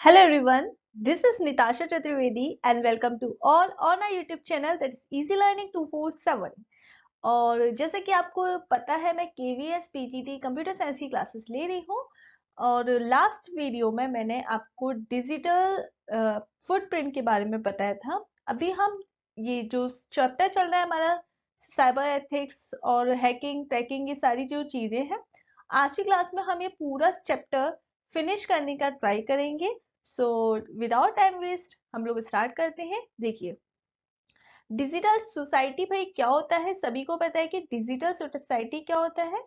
Hello everyone, this is Nitasha Chaturvedi and welcome to all on our YouTube channel that is Easy Learning 247। और जैसे कि आपको पता है मैं KVS PGT कंप्यूटर साइंस की क्लासेस ले रही हूँ और लास्ट वीडियो में मैंने आपको डिजिटल फुटप्रिंट के बारे में बताया था। अभी हम ये जो चैप्टर चल रहा है हमारा साइबर एथिक्स और हैकिंग ट्रैकिंग, ये सारी जो चीजें हैं आज की क्लास में हम ये पूरा चैप्टर फिनिश करने का ट्राई करेंगे। सो विदाउट टाइम वेस्ट हम लोग स्टार्ट करते हैं। देखिए, डिजिटल सोसाइटी भाई क्या होता है, सभी को पता है कि डिजिटल सोसाइटी क्या होता है।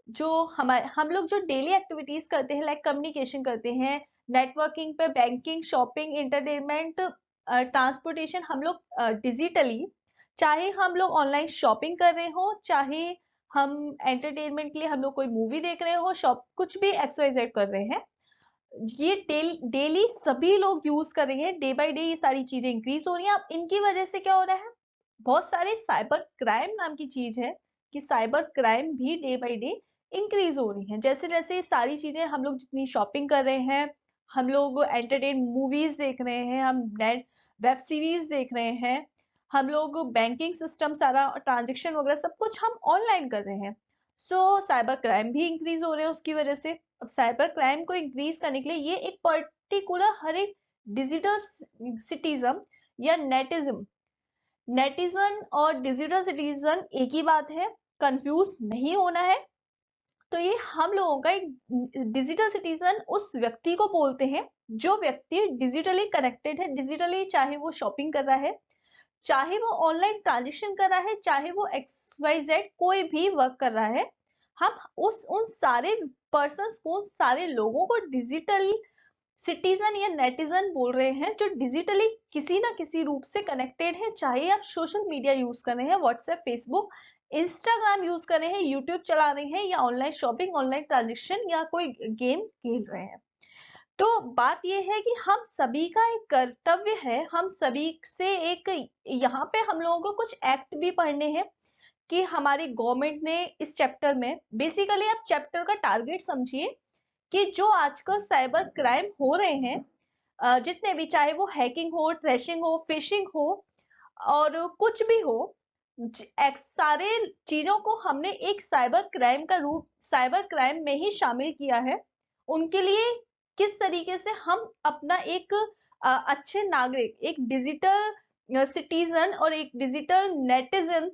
जो हम लोग जो डेली एक्टिविटीज करते हैं, लाइक कम्युनिकेशन करते हैं, नेटवर्किंग पे, बैंकिंग, शॉपिंग, एंटरटेनमेंट, ट्रांसपोर्टेशन, हम लोग डिजिटली, चाहे हम लोग ऑनलाइन शॉपिंग कर रहे हो, चाहे हम एंटरटेनमेंट के लिए हम लोग कोई मूवी देख रहे हो, शॉप कुछ भी एक्सवाइजेड कर रहे हैं, ये डेली सभी लोग यूज कर रहे हैं। डे बाय डे ये सारी चीजें इंक्रीज हो रही हैं। अब इनकी वजह से क्या हो रहा है, बहुत सारे साइबर क्राइम नाम की चीज है कि साइबर क्राइम भी डे बाय डे इंक्रीज हो रही है। जैसे जैसे ये सारी चीजें, हम लोग जितनी शॉपिंग कर रहे हैं, हम लोग एंटरटेन मूवीज देख रहे हैं, हम नेट वेब सीरीज देख रहे हैं, हम लोग बैंकिंग सिस्टम सारा ट्रांजेक्शन वगैरह सब कुछ हम ऑनलाइन कर रहे हैं। सो साइबर क्राइम भी इंक्रीज हो रहे हैं उसकी वजह से। अब साइबर क्राइम को इंक्रीज करने के लिए ये एक पर्टिकुलर हर एक डिजिटल सिटीजन या नेटिजन और डिजिटल सिटीजन एक ही बात है, कंफ्यूज नहीं होना है। तो ये हम लोगों का एक डिजिटल सिटीजन उस व्यक्ति को बोलते हैं जो व्यक्ति डिजिटली कनेक्टेड है, डिजिटली, चाहे वो शॉपिंग कर रहा है, चाहे वो ऑनलाइन ट्रांजेक्शन कर रहा है, चाहे वो XYZ कोई भी वर्क कर रहा है। हम उन सारे पर्सन्स को, उन सारे लोगों को डिजिटल सिटीजन या नेटिजन बोल रहे हैं जो डिजिटली किसी ना किसी रूप से कनेक्टेड है। चाहे आप सोशल मीडिया यूज कर रहे हैं, व्हाट्सएप, फेसबुक, इंस्टाग्राम यूज कर रहे हैं, यूट्यूब चला रहे हैं, या ऑनलाइन शॉपिंग, ऑनलाइन ट्रांजेक्शन, या कोई गेम खेल रहे हैं। तो बात यह है कि हम सभी का एक कर्तव्य है, हम सभी से एक, यहाँ पे हम लोगों को कुछ एक्ट भी पढ़ने हैं कि हमारी गवर्नमेंट ने इस चैप्टर में, बेसिकली आप चैप्टर का टारगेट समझिए कि जो आजकल साइबर क्राइम हो रहे हैं, जितने भी, चाहे वो हैकिंग हो, ट्रेशिंग हो, फिशिंग हो, और कुछ भी हो, सारे चीजों को हमने एक साइबर क्राइम का रूप, साइबर क्राइम में ही शामिल किया है। उनके लिए किस तरीके से हम अपना एक अच्छे नागरिक, एक डिजिटल सिटीजन और एक डिजिटल नेटिजन,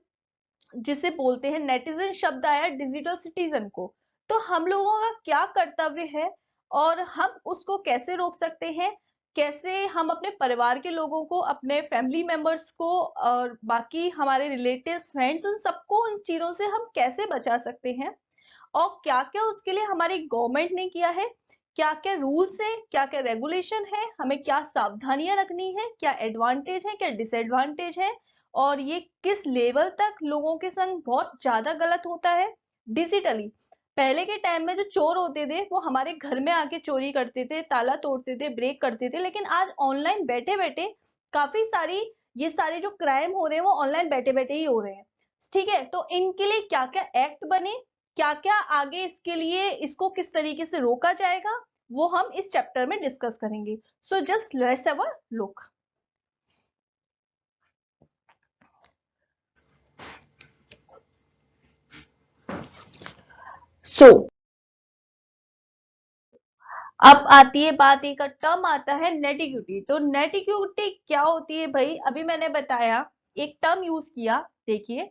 जिसे बोलते हैं, नेटिजन शब्द आया डिजिटल सिटीजन को, तो हम लोगों का क्या कर्तव्य है और हम उसको कैसे रोक सकते हैं, कैसे हम अपने परिवार के लोगों को, अपने फैमिली मेंबर्स को और बाकी हमारे रिलेटिव्स, फ्रेंड्स, उन सबको उन चीजों से हम कैसे बचा सकते हैं, और क्या क्या उसके लिए हमारी गवर्नमेंट ने किया है, क्या क्या रूल्स है, क्या क्या रेगुलेशन है, हमें क्या सावधानियां रखनी है, क्या एडवांटेज है, क्या डिसएडवांटेज है, और ये किस लेवल तक लोगों के संग बहुत ज्यादा गलत होता है डिजिटली। पहले के टाइम में जो चोर होते थे वो हमारे घर में आके चोरी करते थे, ताला तोड़ते थे, ब्रेक करते थे, लेकिन आज ऑनलाइन बैठे बैठे काफी सारी, ये सारे जो क्राइम हो रहे हैं वो ऑनलाइन बैठे बैठे ही हो रहे हैं। ठीक है, तो इनके लिए क्या क्या एक्ट बने, क्या क्या आगे इसके लिए, इसको किस तरीके से रोका जाएगा, वो हम इस चैप्टर में डिस्कस करेंगे। So just let's have a look. So अब आती है बात, एक टर्म आता है नेटिक्विटी। तो नेटिक्विटी क्या होती है भाई, अभी मैंने बताया, एक टर्म यूज किया। देखिए,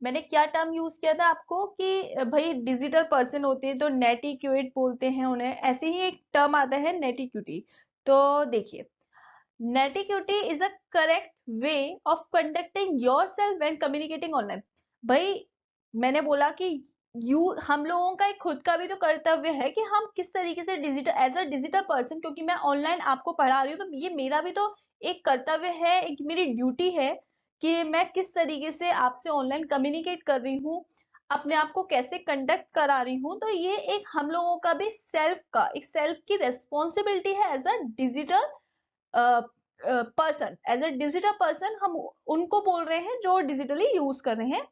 मैंने क्या टर्म यूज किया था आपको कि भाई डिजिटल पर्सन होते हैं तो नेटिक्वेट बोलते हैं उन्हें, ऐसे ही एक टर्म आता है नेटिक्विटी। तो देखिए, netiquette is a correct way of conducting yourself when communicating online. भाई मैंने बोला कि हम लोगों का एक खुद का भी तो कर्तव्य है कि हम किस तरीके से digital, as a digital person, क्योंकि मैं ऑनलाइन आपको पढ़ा रही हूँ तो ये मेरा भी तो एक कर्तव्य है, एक मेरी ड्यूटी है कि मैं किस तरीके से आपसे ऑनलाइन कम्युनिकेट कर रही हूँ, अपने आप को कैसे कंडक्ट करा रही हूँ। तो ये एक हम लोगों का भी सेल्फ का, एक सेल्फ की रेस्पॉन्सिबिलिटी है as a digital person. As a digital person हम उनको बोल रहे हैं जो डिजिटली यूज कर रहे हैं,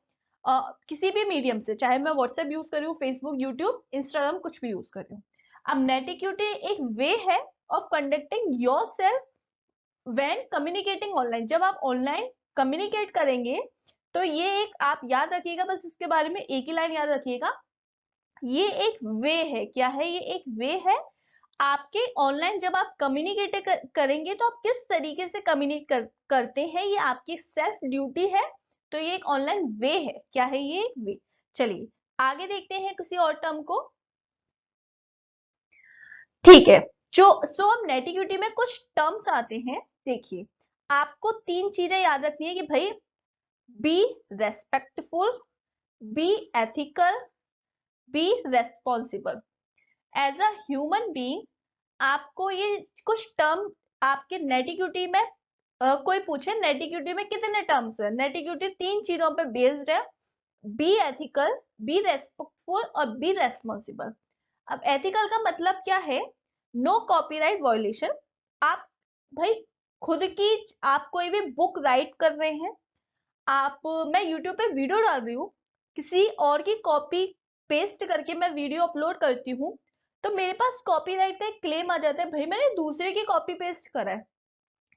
किसी भी मीडियम से, चाहे मैं व्हाट्सएप यूज कर रही हूँ, फेसबुक, यूट्यूब, इंस्टाग्राम, कुछ भी यूज कर रही हूँ। अब नेटिक्विटी एक वे है of conducting yourself when communicating online. जब आप ऑनलाइन कम्युनिकेट करेंगे तो ये एक आप याद रखिएगा, बस इसके बारे में एक ही लाइन याद रखिएगा, ये एक वे है। क्या है? ये एक वे है आपके ऑनलाइन। जब आप कम्युनिकेट करेंगे तो आप किस तरीके से कम्युनिकेट करते हैं, ये आपकी सेल्फ ड्यूटी है। तो ये एक ऑनलाइन वे है। क्या है? ये एक वे। चलिए आगे देखते हैं किसी और टर्म को। ठीक है, जो अब नेटिक्विटी में कुछ टर्म्स आते हैं। देखिए आपको तीन चीजें याद रखनी है कि भाई be respectful, be ethical, be responsible. As a human being आपको ये कुछ टर्म आपके नेटिक्विटी में कोई पूछे नेटिक्विटी में कितने टर्म्स है, नेटिक्विटी तीन चीजों पे बेस्ड है, बी एथिकल, बी रेस्पेक्टफुल और बी रेस्पॉन्सिबल। अब एथिकल का मतलब क्या है? No copyright violation. आप भाई खुद की आप कोई भी बुक राइट कर रहे हैं, आप मैं यूट्यूब पे वीडियो डाल रही हूँ, किसी और की कॉपी पेस्ट करके मैं वीडियो अपलोड करती हूँ, तो मेरे पास कॉपीराइट का एक क्लेम आ जाता है, भाई मैंने दूसरे की कॉपी पेस्ट करा है।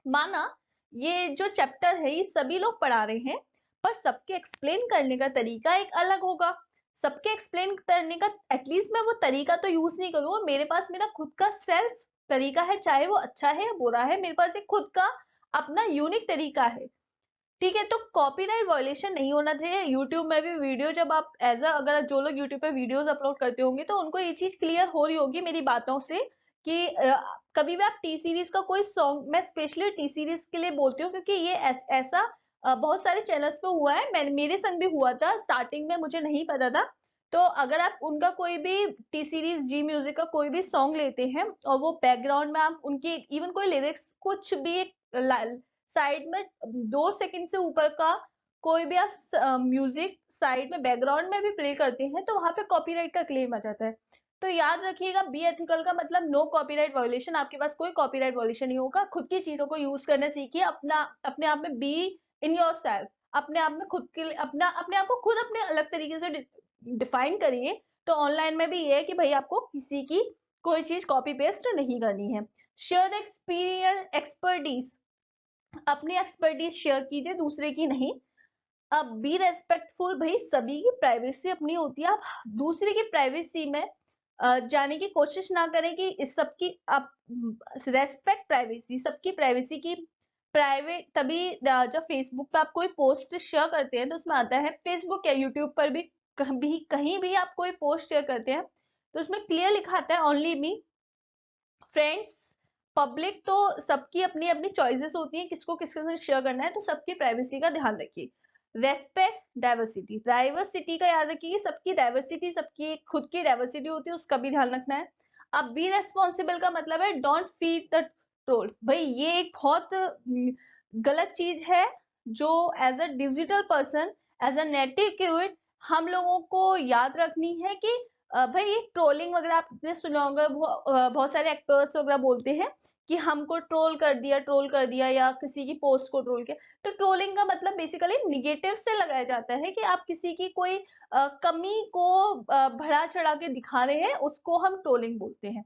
माना ये जो चैप्टर है ये सभी लोग पढ़ा रहे हैं, पर सबके एक्सप्लेन करने का तरीका एक अलग होगा। सबके एक्सप्लेन करने का एटलीस्ट मैं वो तरीका तो यूज नहीं करूंगा, मेरे पास मेरा खुद का सेल्फ तरीका है, चाहे वो अच्छा है या बुरा है, मेरे पास एक खुद का अपना यूनिक तरीका है। ठीक है, तो कॉपीराइट वायलेशन नहीं होना चाहिए। यूट्यूब में भी वीडियो जब आप अगर जो लोग यूट्यूब पे वीडियोस अपलोड करते होंगे तो उनको ये चीज क्लियर हो रही होगी मेरी बातों से कि कभी भी आप टी सीरीज का कोई सॉन्ग, मैं स्पेशली टी सीरीज के लिए बोलती हूँ क्योंकि ये ऐसा बहुत सारे चैनल्स पे हुआ है, मेरे संग भी हुआ था, स्टार्टिंग में मुझे नहीं पता था। तो अगर आप उनका कोई भी टी सीरीज जी म्यूजिक का कोई भी सॉन्ग लेते हैं और वो बैकग्राउंड में आप उनकी इवन कोई लिरिक्स कुछ भी एक साइड में 2 सेकंड से ऊपर का कोई भी आप म्यूजिक साइड में बैकग्राउंड में भी प्ले करते हैं तो वहां पे कॉपीराइट का क्लेम आ जाता है। तो याद रखिएगा बी एथिकल का मतलब नो कॉपीराइट वायोलेशन, आपके पास कोई कॉपीराइट वायोलेशन नहीं होगा। खुद की चीजों को यूज करना सीखिए, अपने आप में बी इन योर सेल्फ, अपने आप में खुद के लिए अपने आप को खुद अपने अलग तरीके से डिफाइन करिए। तो ऑनलाइन में भी ये है कि भाई आपको किसी की कोई चीज कॉपी पेस्ट नहीं करनी है। शेयर एक्सपीरियंस एक्सपर्टीज, अपनी एक्सपर्टीज शेयर कीजिए, दूसरे की नहीं। अब बी रेस्पेक्टफुल, भाई सभी की प्राइवेसी अपनी होती है, आप दूसरे की प्राइवेसी में जाने की कोशिश ना करें कि इस सबकी आप रेस्पेक्ट प्राइवेसी, सबकी प्राइवेसी की प्राइवेट। तभी जब फेसबुक पे आप कोई पोस्ट शेयर करते हैं तो उसमें आता है, फेसबुक या यूट्यूब पर भी कहीं भी आप कोई पोस्ट शेयर करते हैं तो उसमें क्लियर लिखा आता है ओनली मी फ्रेंड्स। पब्लिक तो सबकी अपनी अपनी चॉइसेस होती हैं किसको किसके साथ शेयर करना है, तो सबकी प्राइवेसी का ध्यान रखिए। रेस्पेक्ट डाइवर्सिटी, डाइवर्सिटी का याद रखिए, सबकी डाइवर्सिटी, सबकी खुद की डाइवर्सिटी होती है, उसका भी ध्यान रखना है। अब बी रेस्पॉन्सिबल का मतलब है डोंट फीड द ट्रोल। भाई ये एक बहुत गलत चीज है जो as a digital person, as a native हम लोगों को याद रखनी है कि भाई ये ट्रोलिंग वगैरह आपने सुना होगा, बहुत सारे एक्टर्स वगैरह बोलते हैं कि हमको ट्रोल कर दिया या किसी की पोस्ट को ट्रोल किया। तो ट्रोलिंग का मतलब बेसिकली निगेटिव से लगाया जाता है कि आप किसी की कोई कमी को बढ़ा चढ़ा के दिखा रहे हैं, उसको हम ट्रोलिंग बोलते हैं।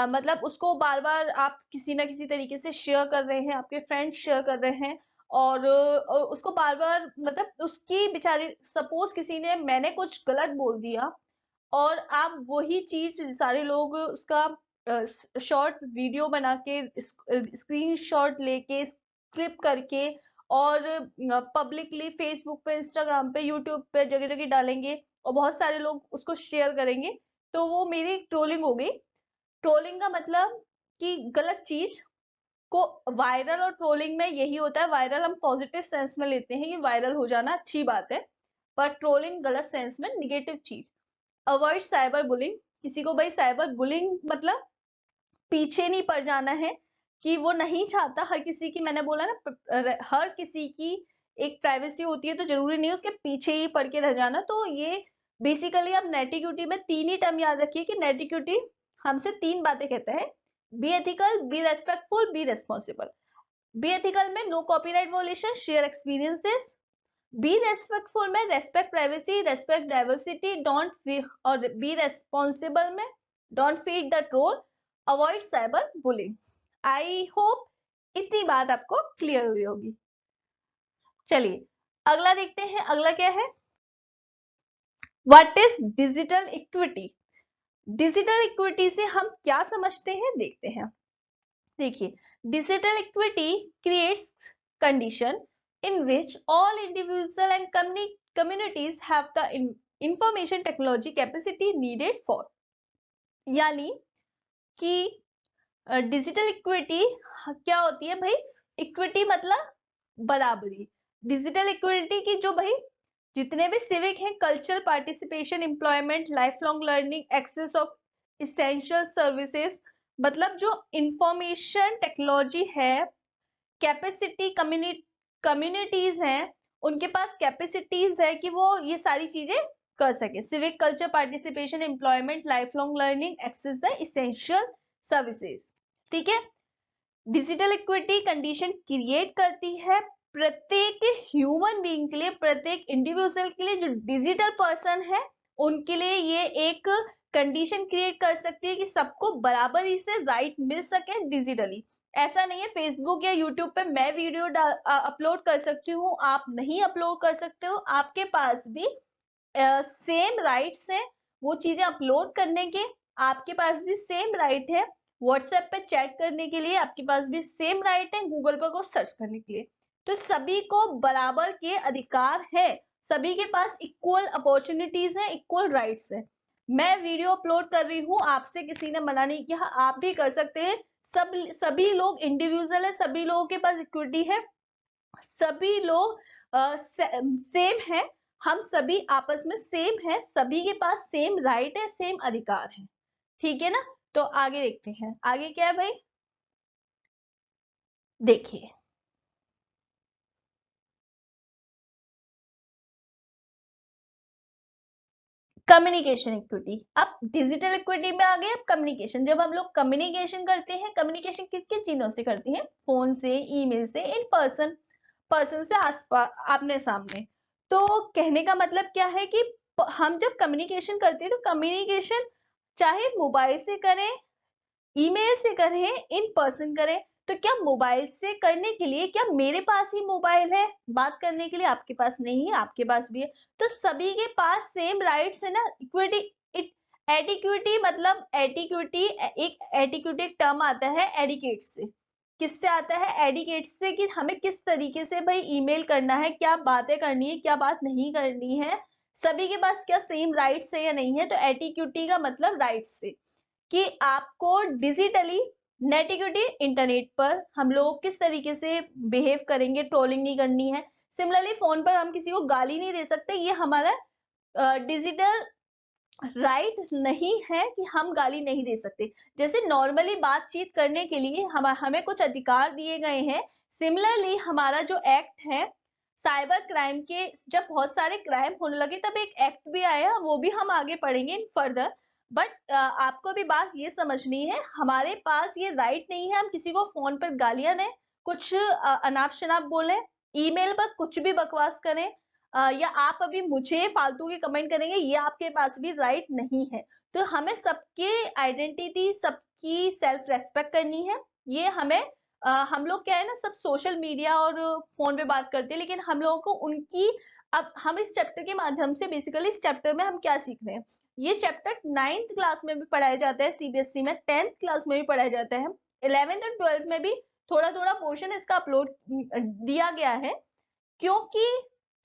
मतलब उसको बार बार आप किसी ना किसी तरीके से शेयर कर रहे हैं, आपके फ्रेंड्स शेयर कर रहे हैं और उसको बार बार मतलब उसकी बेचारी, सपोज किसी ने, मैंने कुछ गलत बोल दिया और आप वही चीज सारे लोग उसका शॉर्ट वीडियो बना के स्क्रीनशॉट लेके स्क्रिप करके और पब्लिकली फेसबुक पे, इंस्टाग्राम पे, यूट्यूब पे जगह जगह डालेंगे और बहुत सारे लोग उसको शेयर करेंगे, तो वो मेरी ट्रोलिंग हो गई। ट्रोलिंग का मतलब कि गलत चीज को वायरल, और ट्रोलिंग में यही होता है, वायरल हम पॉजिटिव सेंस में लेते हैं कि वायरल हो जाना अच्छी बात है, पर ट्रोलिंग गलत सेंस में निगेटिव चीज। अवॉइड साइबर बुलिंग, किसी को भाई साइबर बुलिंग मतलब पीछे नहीं पड़ जाना है, कि वो नहीं चाहता, हर किसी की, मैंने बोला ना हर किसी की एक प्राइवेसी होती है, तो जरूरी नहीं है उसके पीछे ही पड़ के रह जाना। तो ये बेसिकली आप नेटिक्विटी में तीन ही टर्म याद रखिए कि नेटिक्विटी हमसे तीन बातें कहता है, be ethical, be respectful, be responsible. Be ethical में no copyright violation, share experiences. Be respectful में respect privacy, respect diversity, don't, और बी रेस्पॉन्सिबल में don't feed the troll. Avoid cyber bullying. I hope इतनी बात आपको clear हुई होगी। चलिए अगला देखते हैं, अगला क्या है, what is digital equity. Digital equity से हम क्या समझते हैं, देखते हैं। देखिए, digital equity creates condition in which all individual and communities have the information technology capacity needed for। यानी कि डिजिटल इक्विटी क्या होती है भाई, इक्विटी मतलब बराबरी। डिजिटल इक्विटी की जो भाई जितने भी सिविक हैं, cultural participation, employment, life long learning, access of essential services, मतलब जो इंफॉर्मेशन टेक्नोलॉजी है, कैपेसिटी, कम्युनिटीज हैं, उनके पास कैपेसिटीज है कि वो ये सारी चीजें कर सके। Civic, culture, participation, employment, life long learning, access the essential services. ठीक है, डिजिटल इक्विटी कंडीशन क्रिएट करती है प्रत्येक ह्यूमन बीइंग के लिए, प्रत्येक इंडिविजुअल के लिए, जो डिजिटल पर्सन है उनके लिए ये एक कंडीशन क्रिएट कर सकती है कि सबको बराबरी से राइट मिल सके डिजिटली। ऐसा नहीं है फेसबुक या यूट्यूब पे मैं वीडियो अपलोड कर सकती हूँ, आप नहीं अपलोड कर सकते हो, आपके पास भी सेम राइट्स है वो चीजें अपलोड करने के, आपके पास भी सेम राइट है व्हाट्सएप पे चैट करने के लिए, आपके पास भी सेम राइट है गूगल पर को सर्च करने के लिए। तो सभी को बराबर के अधिकार है, सभी के पास इक्वल अपॉर्चुनिटीज है, इक्वल राइट्स है। मैं वीडियो अपलोड कर रही हूँ, आपसे किसी ने मना नहीं किया, आप भी कर सकते हैं। सभी लोग इंडिविजुअल है, सभी लोगों के पास इक्विटी है, सभी लोग सेम है, हम सभी आपस में सेम है, सभी के पास सेम राइट है, सेम अधिकार है। ठीक है ना, तो आगे देखते हैं, आगे क्या है भाई, देखिए कम्युनिकेशन इक्विटी। अब डिजिटल इक्विटी में आ गए, अब कम्युनिकेशन। जब हम लोग कम्युनिकेशन करते हैं, कम्युनिकेशन किन किन चीजों से करते हैं, फोन से, ईमेल से, इन पर्सन, पर्सन से आसपास, आमने सामने। तो कहने का मतलब क्या है कि हम जब कम्युनिकेशन करते हैं तो कम्युनिकेशन चाहे मोबाइल से करें, ईमेल से करें, इन पर्सन करें। तो क्या मोबाइल से करने के लिए क्या मेरे पास ही मोबाइल है बात करने के लिए, आपके पास नहीं है, आपके पास भी है, तो सभी के पास सेम राइट्स है ना। इक्विटी, एडिक्विटी मतलब एटिक्विटी, एक एटिक्विटी एक टर्म आता है एडिकेट से, किससे आता है, एडिकेट से, कि हमें किस तरीके से भाई ईमेल करना है, क्या बातें करनी है, क्या बात नहीं करनी है, सभी के पास क्या सेम राइट्स है या नहीं है। तो एटिक्विटी का मतलब राइट्स से, कि आपको डिजिटली नेटिविटी इंटरनेट पर हम लोग किस तरीके से बिहेव करेंगे, ट्रोलिंग नहीं करनी है। सिमिलरली फोन पर हम किसी को गाली नहीं दे सकते, ये हमारा डिजिटल राइट नहीं है कि हम गाली नहीं दे सकते। जैसे नॉर्मली बातचीत करने के लिए हमें कुछ अधिकार दिए गए हैं, सिमिलरली हमारा जो एक्ट है साइबर क्राइम के, जब बहुत सारे क्राइम होने लगे तब एक एक्ट भी आया, वो भी हम आगे पढ़ेंगे इन फर्दर। बट आपको भी बात ये समझनी है, हमारे पास ये राइट नहीं है हम किसी को फोन पर गालियां दें, कुछ अनाप शनाप बोलें, ईमेल पर कुछ भी बकवास करें, या आप अभी मुझे फालतू के कमेंट करेंगे, ये आपके पास भी राइट नहीं है। तो हमें सबके आइडेंटिटी, सबकी सेल्फ रेस्पेक्ट करनी है। ये हमें हम लोग क्या है ना, सब सोशल मीडिया और फोन पे बात करते हैं, लेकिन हम लोगों को उनकी, अब हम इस चैप्टर के माध्यम से बेसिकली इस चैप्टर में हम क्या सीख रहे हैं, ये चैप्टर 9th क्लास में भी पढ़ाया जाता है सीबीएसई में, 10th क्लास में भी पढ़ाया जाता है, 11th और 12th में भी थोड़ा थोड़ा पोर्शन इसका अपलोड दिया गया है, क्योंकि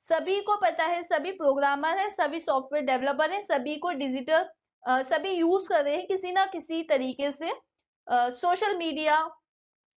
सभी को पता है, सभी प्रोग्रामर है, सभी सॉफ्टवेयर डेवलपर है, सभी को डिजिटल सभी यूज कर रहे हैं किसी ना किसी तरीके से, सोशल मीडिया,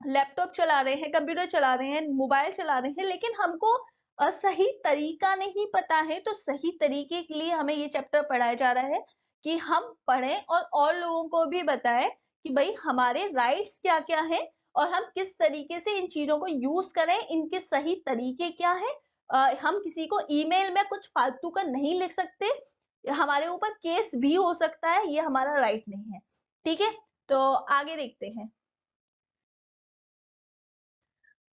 लैपटॉप चला रहे हैं, कंप्यूटर चला रहे हैं, मोबाइल चला रहे हैं, लेकिन हमको सही तरीका नहीं पता है। तो सही तरीके के लिए हमें ये चैप्टर पढ़ाया जा रहा है कि हम पढ़ें और लोगों को भी बताएं कि भाई हमारे राइट्स क्या क्या है और हम किस तरीके से इन चीजों को यूज करें, इनके सही तरीके क्या है। हम किसी को ईमेल में कुछ फालतू का नहीं लिख सकते, हमारे ऊपर केस भी हो सकता है, ये हमारा राइट नहीं है। ठीक है, तो आगे देखते हैं।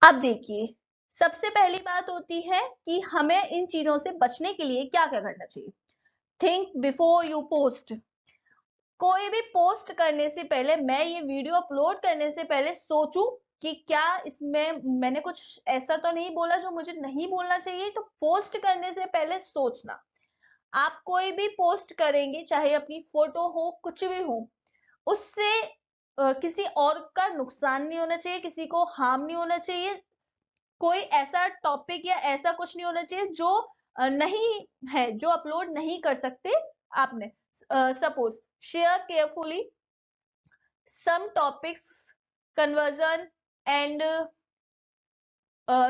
अब देखिए, सबसे पहली बात होती है कि हमें इन चीजों से बचने के लिए क्या क्या करना चाहिए। Think before you post. कोई भी पोस्ट करने से पहले, मैं ये वीडियो अपलोड करने से पहले सोचूं कि क्या इसमें मैंने कुछ ऐसा तो नहीं बोला जो मुझे नहीं बोलना चाहिए। तो पोस्ट करने से पहले सोचना। आप कोई भी पोस्ट करेंगे, चाहे अपनी फोटो हो, कुछ भी हो, उससे किसी और का नुकसान नहीं होना चाहिए, किसी को हार्म नहीं होना चाहिए, कोई ऐसा टॉपिक या ऐसा कुछ नहीं होना चाहिए जो नहीं है, जो अपलोड नहीं कर सकते आपने। Suppose share carefully some topics, conversion and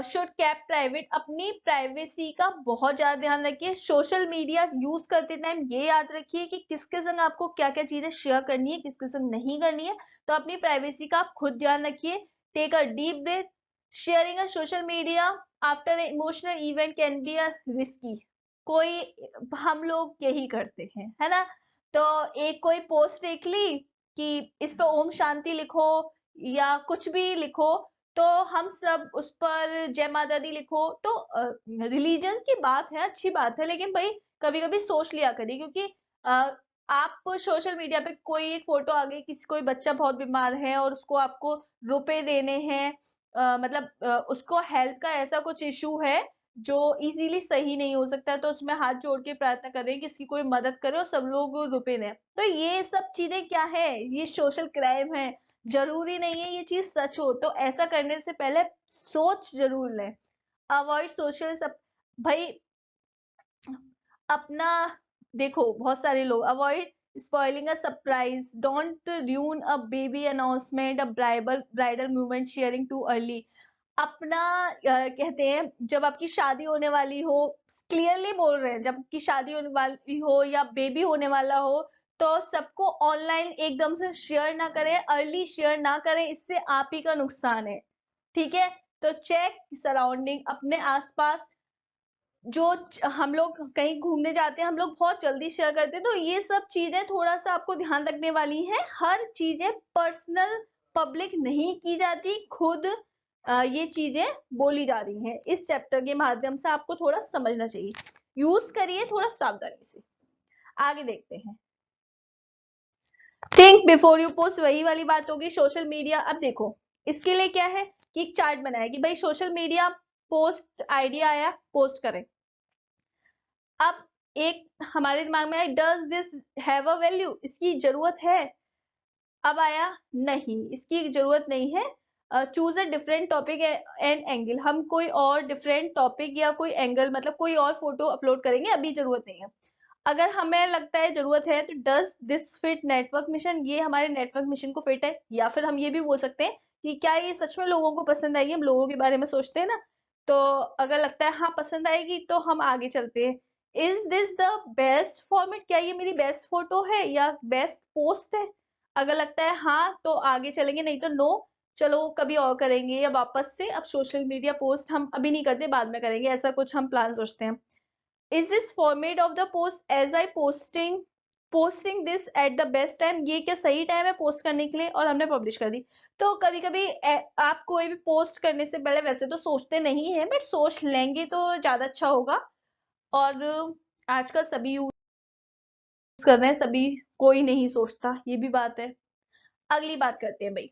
should cap private. अपनी प्राइवेसी का बहुत ज्यादा ध्यान रखिए। सोशल मीडिया यूज करते टाइम ये याद रखिए कि किसके संग आपको क्या क्या चीजें शेयर करनी है, किसके संग नहीं करनी है। तो अपनी प्राइवेसी का आप खुद ध्यान रखिए। Take a deep breath. Sharing a social media after emotional event can be a risky. कोई, हम लोग यही करते हैं, है ना। तो एक कोई पोस्ट देख ली कि इस पे ओम शांति लिखो या कुछ भी लिखो, तो हम सब उस पर जय माता दी लिखो। तो रिलीजन की बात है, अच्छी बात है, लेकिन भाई कभी कभी सोच लिया करिए, क्योंकि आप सोशल मीडिया पे कोई एक फोटो आ गई, किसी कोई बच्चा बहुत बीमार है और उसको आपको रुपए देने हैं, मतलब उसको हेल्थ का ऐसा कुछ इशू है जो इजीली सही नहीं हो सकता, तो उसमें हाथ जोड़ के प्रार्थना कर रहे हैं कि इसकी कोई मदद करे और सब लोग रुपए दें। तो ये सब चीजें क्या है, ये सोशल क्राइम है। जरूरी नहीं है ये चीज सच हो, तो ऐसा करने से पहले सोच जरूर लें। अवॉइड सोशल सब, भाई अपना देखो, बहुत सारे लोग avoid spoiling a surprise, don't ruin a baby announcement, a bridal movement sharing too early. अपना कहते हैं जब आपकी शादी होने वाली हो, क्लियरली बोल रहे हैं, जब आपकी शादी होने वाली हो या बेबी होने वाला हो, तो सबको ऑनलाइन एकदम से शेयर ना करें, अर्ली शेयर ना करें, इससे आप ही का नुकसान है। ठीक है। तो चेक सराउंडिंग, अपने आसपास जो हम लोग कहीं घूमने जाते हैं, हम लोग बहुत जल्दी शेयर करते हैं, तो ये सब चीजें थोड़ा सा आपको ध्यान रखने वाली है। हर चीजें पर्सनल पब्लिक नहीं की जाती, खुद ये चीजें बोली जा रही हैं। इस चैप्टर के माध्यम से आपको थोड़ा समझना चाहिए, यूज करिए थोड़ा सावधानी से। आगे देखते हैं। थिंक बिफोर यू पोस्ट, वही वाली बात होगी। सोशल मीडिया, अब देखो इसके लिए क्या है कि एक चार्ट बनाया कि भाई सोशल मीडिया पोस्ट आइडिया आया, पोस्ट करें। अब एक हमारे दिमाग में आया, does this have a value, इसकी जरूरत है। अब आया नहीं, इसकी जरूरत नहीं है। Choose a different topic and angle, हम कोई और डिफरेंट टॉपिक या कोई एंगल, मतलब कोई और फोटो अपलोड करेंगे, अभी जरूरत नहीं है। अगर हमें लगता है जरूरत है, तो does this fit network mission, ये हमारे नेटवर्क मिशन को फिट है। या फिर हम ये भी बोल सकते हैं कि क्या ये सच में लोगों को पसंद आएगी, हम लोगों के बारे में सोचते हैं ना। तो अगर लगता है हाँ पसंद आएगी, तो हम आगे चलते हैं। Is this the best format, क्या ये मेरी बेस्ट फोटो है या बेस्ट पोस्ट है। अगर लगता है हाँ, तो आगे चलेंगे, नहीं तो नो, चलो कभी और करेंगे, या वापस से अब सोशल मीडिया पोस्ट हम अभी नहीं करते, बाद में करेंगे, ऐसा कुछ हम प्लान सोचते हैं। Is this format of the post as I posting this at the best time, ये क्या सही टाइम है पोस्ट करने के लिए, और हमने पब्लिश कर दी। तो कभी कभी आप कोई भी पोस्ट करने से पहले वैसे तो सोचते नहीं है, बट सोच लेंगे तो ज्यादा अच्छा होगा। और आजकल सभी यूज कर रहे हैं, सभी, कोई नहीं सोचता, ये भी बात है। अगली बात करते हैं भाई।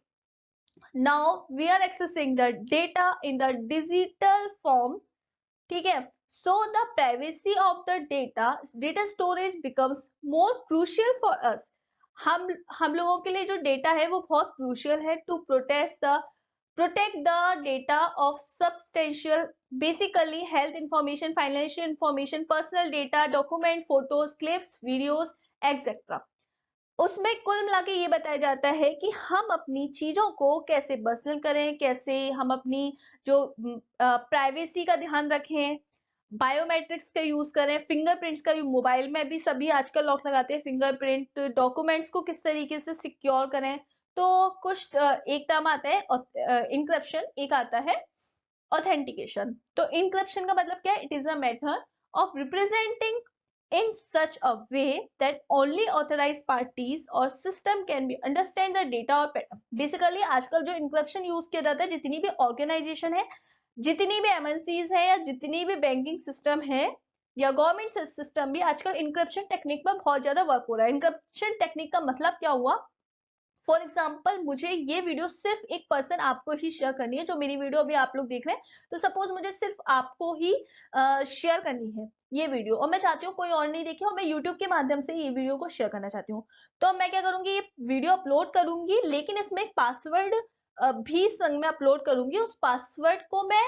Now we are accessing the data in the digital forms. ठीक है। So the privacy of the data storage becomes more crucial for us. हम लोगों के लिए जो डेटा है वो बहुत क्रूशियल है, to protect the data of substantial, basically health information, financial information, personal data, document, photos, clips, videos, etcetera. उसमें कुल मिला के ये बताया जाता है कि हम अपनी चीजों को कैसे पर्सनल करें, कैसे हम अपनी जो प्राइवेसी का ध्यान रखें, बायोमेट्रिक्स का यूज करें, फिंगरप्रिंट्स का, मोबाइल में भी सभी आजकल लॉक लगाते हैं फिंगरप्रिंट, डॉक्यूमेंट्स को किस तरीके से सिक्योर करें। तो कुछ एक टर्म आता है इंक्रिप्शन, एक आता है ऑथेंटिकेशन। तो इंक्रिप्शन का मतलब क्या है, it is a method of representing in such a way that only authorized parties or system can be understand the data or pattern। Basically आजकल जो इंक्रिप्शन यूज किया जाता है, जितनी भी ऑर्गेनाइजेशन है, जितनी भी एमएनसीज है, या जितनी भी बैंकिंग सिस्टम है, या गवर्नमेंट सिस्टम भी आजकल इंक्रिप्शन टेक्निक पर बहुत ज्यादा वर्क हो रहा है। इंक्रिप्शन टेक्निक का मतलब क्या हुआ, फॉर एग्जाम्पल मुझे ये वीडियो सिर्फ एक पर्सन आपको ही शेयर करनी है, जो मेरी वीडियो अभी आप लोग देख रहे हैं, तो सपोज मुझे सिर्फ आपको ही शेयर करनी है ये वीडियो, और मैं चाहती हूँ कोई और नहीं देखे, और मैं यूट्यूब के माध्यम से ये वीडियो को शेयर करना चाहती हूँ। तो मैं क्या करूंगी, ये वीडियो अपलोड करूंगी, लेकिन इसमें एक पासवर्ड भी संग में अपलोड करूंगी। उस पासवर्ड को मैं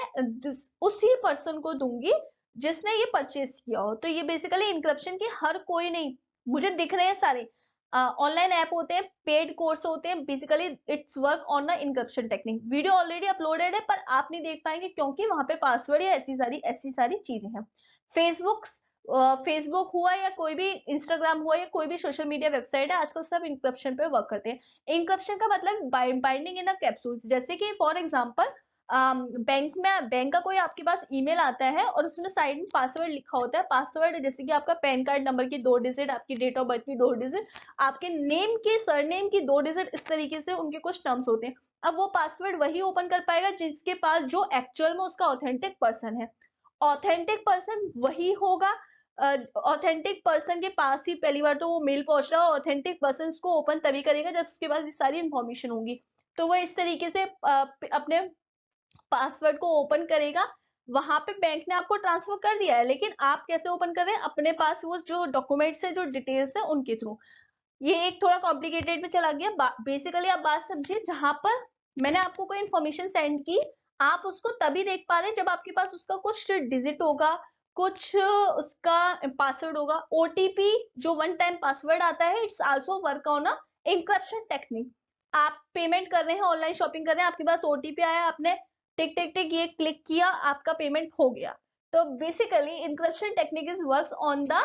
उसी पर्सन को दूंगी जिसने ये परचेज किया हो। तो ये बेसिकली इंक्रिप्शन की हर कोई नहीं, मुझे दिख रहे हैं सारे ऑनलाइन ऐप होते हैं, पेड कोर्स होते हैं, basically it's work on the encryption technique. Video already uploaded है पर आप नहीं देख पाएंगे क्योंकि वहां पे पासवर्ड या ऐसी सारी चीजें हैं। फेसबुक हुआ या कोई भी इंस्टाग्राम हुआ या कोई भी सोशल मीडिया वेबसाइट है, आजकल सब इंक्रिप्शन पे वर्क करते हैं। इंक्रिप्शन का मतलब बाइंडिंग इन अ कैप्सूल, जैसे कि फॉर एग्जांपल बैंक का कोई आपके पास ईमेल आता है और उसमें साइड में पासवर्ड लिखा होता है। पासवर्ड जैसे कि आपका पैन कार्ड नंबर की 2 डिजिट, आपकी डेट ऑफ बर्थ की 2 डिजिट, आपके नेम की सरनेम की 2 डिजिट, इस तरीके से उनके कुछ टर्म्स होते हैं। अब वो पासवर्ड वही ओपन कर पाएगा जिसके पास, जो एक्चुअल में उसका ऑथेंटिक पर्सन है। ऑथेंटिक पर्सन वही होगा, ऑथेंटिक पर्सन के पास ही पहली बार तो वो मेल पहुंच रहा है, ऑथेंटिक पर्सन को ओपन तभी करेगा जब उसके पास ये सारी इंफॉर्मेशन होगी। तो वो इस तरीके से अपने पासवर्ड को ओपन करेगा। वहां पे बैंक ने आपको ट्रांसफर कर दिया है, लेकिन आप कैसे ओपन कर रहे हैं, अपने पास वो जो डॉक्यूमेंट्स है, जो डिटेल्स है, उनके थ्रू। ये एक थोड़ा कॉम्प्लिकेटेड में चला गया। बेसिकली आप बात समझिए, जहां पर मैंने आपको कोई इंफॉर्मेशन सेंड की, आप उसको तभी देख पा रहे हैं जब आपके पास उसका कुछ डिजिट होगा, कुछ उसका पासवर्ड होगा। ओटीपी जो वन टाइम पासवर्ड आता है, it's also work on a encryption technique. आप पेमेंट कर रहे हैं, ऑनलाइन शॉपिंग कर रहे हैं, आपके पास ओटीपी आया, आपने टिक टिक टिक ये क्लिक किया, आपका पेमेंट हो गया। तो basically encryption technique is works on the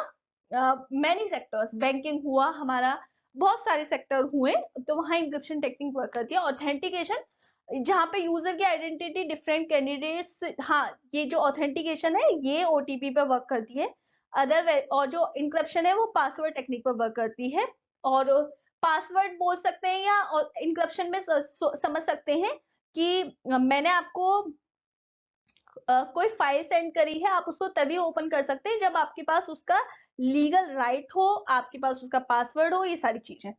many sectors. Banking हुआ हमारा, बहुत सारे सेक्टर हुए, तो वहां इंक्रिप्शन टेक्निक वर्क करती है। ऑथेंटिकेशन, जहां पे यूजर की आइडेंटिटी डिफरेंट कैंडिडेट्स, हाँ ये जो ऑथेंटिकेशन है ये ओटीपी पे वर्क करती है। और जो इंक्रिप्शन है वो पासवर्ड टेक्निक पर वर्क करती है। और पासवर्ड बोल सकते हैं या इंक्रिप्शन में समझ सकते हैं कि मैंने आपको कोई फाइल सेंड करी है, आप उसको तभी ओपन कर सकते हैं जब आपके पास उसका लीगल राइट हो, आपके पास उसका पासवर्ड हो, ये सारी चीजें।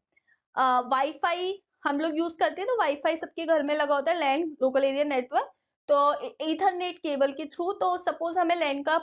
वाईफाई हम लोग यूज करते हैं, तो वाईफाई सबके घर में लगा होता है, लैन लोकल एरिया नेटवर्क। तो ईथरनेट केबल के थ्रू, तो सपोज हमें लैन का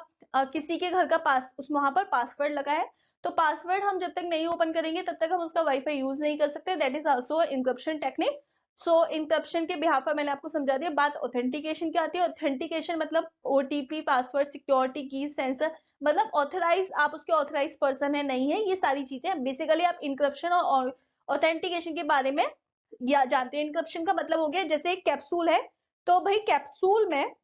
किसी के घर का पास उस वहां पर पासवर्ड लगा है, तो पासवर्ड हम जब तक नहीं ओपन करेंगे तब तक हम उसका वाईफाई यूज नहीं कर सकते। That is also encryption technique. So encryption के बिहाफ पर मैंने आपको समझा दिया। बात ऑथेंटिकेशन की आती है। ऑथेंटिकेशन मतलब ओटीपी, पासवर्ड, सिक्योरिटी की, सेंसर, मतलब ऑथराइज, आप उसके ऑथराइज पर्सन है नहीं है, ये सारी चीजें। बेसिकली आप इंक्रिप्शन और ऑथेंटिकेशन के बारे में या जानते हैं। इंक्रिप्शन का मतलब हो गया, जैसे एक कैप्सूल है, तो भाई कैप्सूल में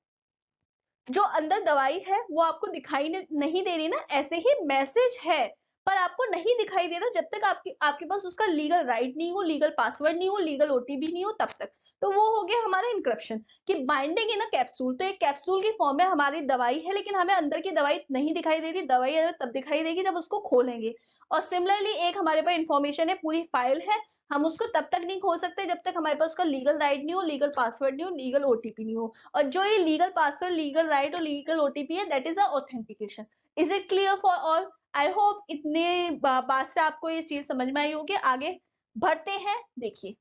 जो अंदर दवाई है वो आपको दिखाई नहीं दे रही ना, ऐसे ही मैसेज है पर आपको नहीं दिखाई दे रहा जब तक आपके पास उसका लीगल राइट नहीं हो, लीगल पासवर्ड नहीं हो, लीगल ओटीपी नहीं हो, तब तक। तो वो हो गया हमारा इंक्रिप्शन कि बाइंडिंग इन अ कैप्सूल। तो एक कैप्सूल की फॉर्म में हमारी दवाई है, लेकिन हमें अंदर की दवाई नहीं दिखाई दे रही। दवाई हमें तब दिखाई देगी जब उसको खोलेंगे। और सिमिलरली एक हमारे पास इंफॉर्मेशन है, पूरी फाइल है, हम उसको तब तक नहीं खोल सकते जब तक हमारे पास उसका लीगल राइट नहीं हो, लीगल पासवर्ड नहीं हो, लीगल ओटीपी नहीं हो। और जो ये लीगल पासवर्ड, लीगल राइट और लीगल ओटीपी है, that is a authentication. Is it clear for all? I hope इतने बात से आपको ये चीज समझ में आई होगी। आगे बढ़ते हैं, देखिए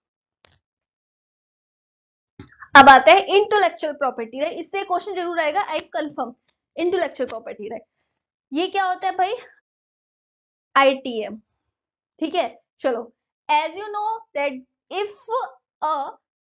अब आता है इंटेलेक्चुअल प्रॉपर्टी राइट। इससे क्वेश्चन जरूर आएगा, I confirm. Intellectual property right, ये क्या होता है भाई? आईटीएम। ठीक है, चलो। As you know that if a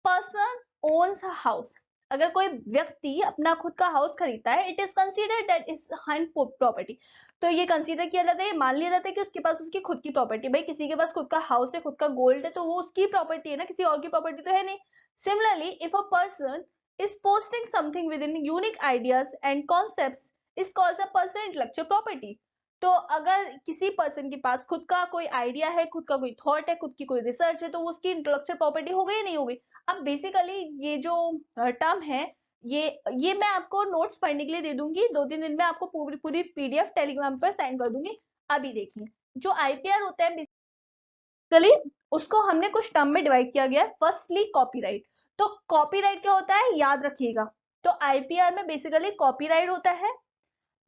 person owns a house, अगर कोई व्यक्ति अपना खुद का हाउस खरीदता है, it is considered that is hand property. तो ये कंसीडर किया जाता है, मान लिया जाता है कि उसके पास उसकी खुद की प्रॉपर्टी। भाई किसी के पास खुद का हाउस है, खुद का गोल्ड है, तो वो उसकी प्रॉपर्टी है ना, किसी और की प्रॉपर्टी तो है नहीं। Similarly if a person is posting something within unique ideas and concepts is called a person intellectual property। तो अगर किसी पर्सन के पास खुद का कोई आइडिया है, खुद का कोई थॉट है, खुद की कोई रिसर्च है, तो वो उसकी इंटेलेक्चुअल प्रॉपर्टी हो गई या नहीं हो गई? अब बेसिकली ये जो टर्म है, ये मैं आपको नोट्स पढ़ने के लिए दे दूंगी, 2-3 दिन में आपको पूरी पूरी पीडीएफ टेलीग्राम पर सेंड कर दूंगी। अभी देखिए, जो आईपीआर होता है बेसिकली, उसको हमने कुछ टर्म में डिवाइड किया गया है। Firstly copyright. तो कॉपीराइट क्या होता है, याद रखिएगा। तो आईपीआर में बेसिकली कॉपीराइट होता है,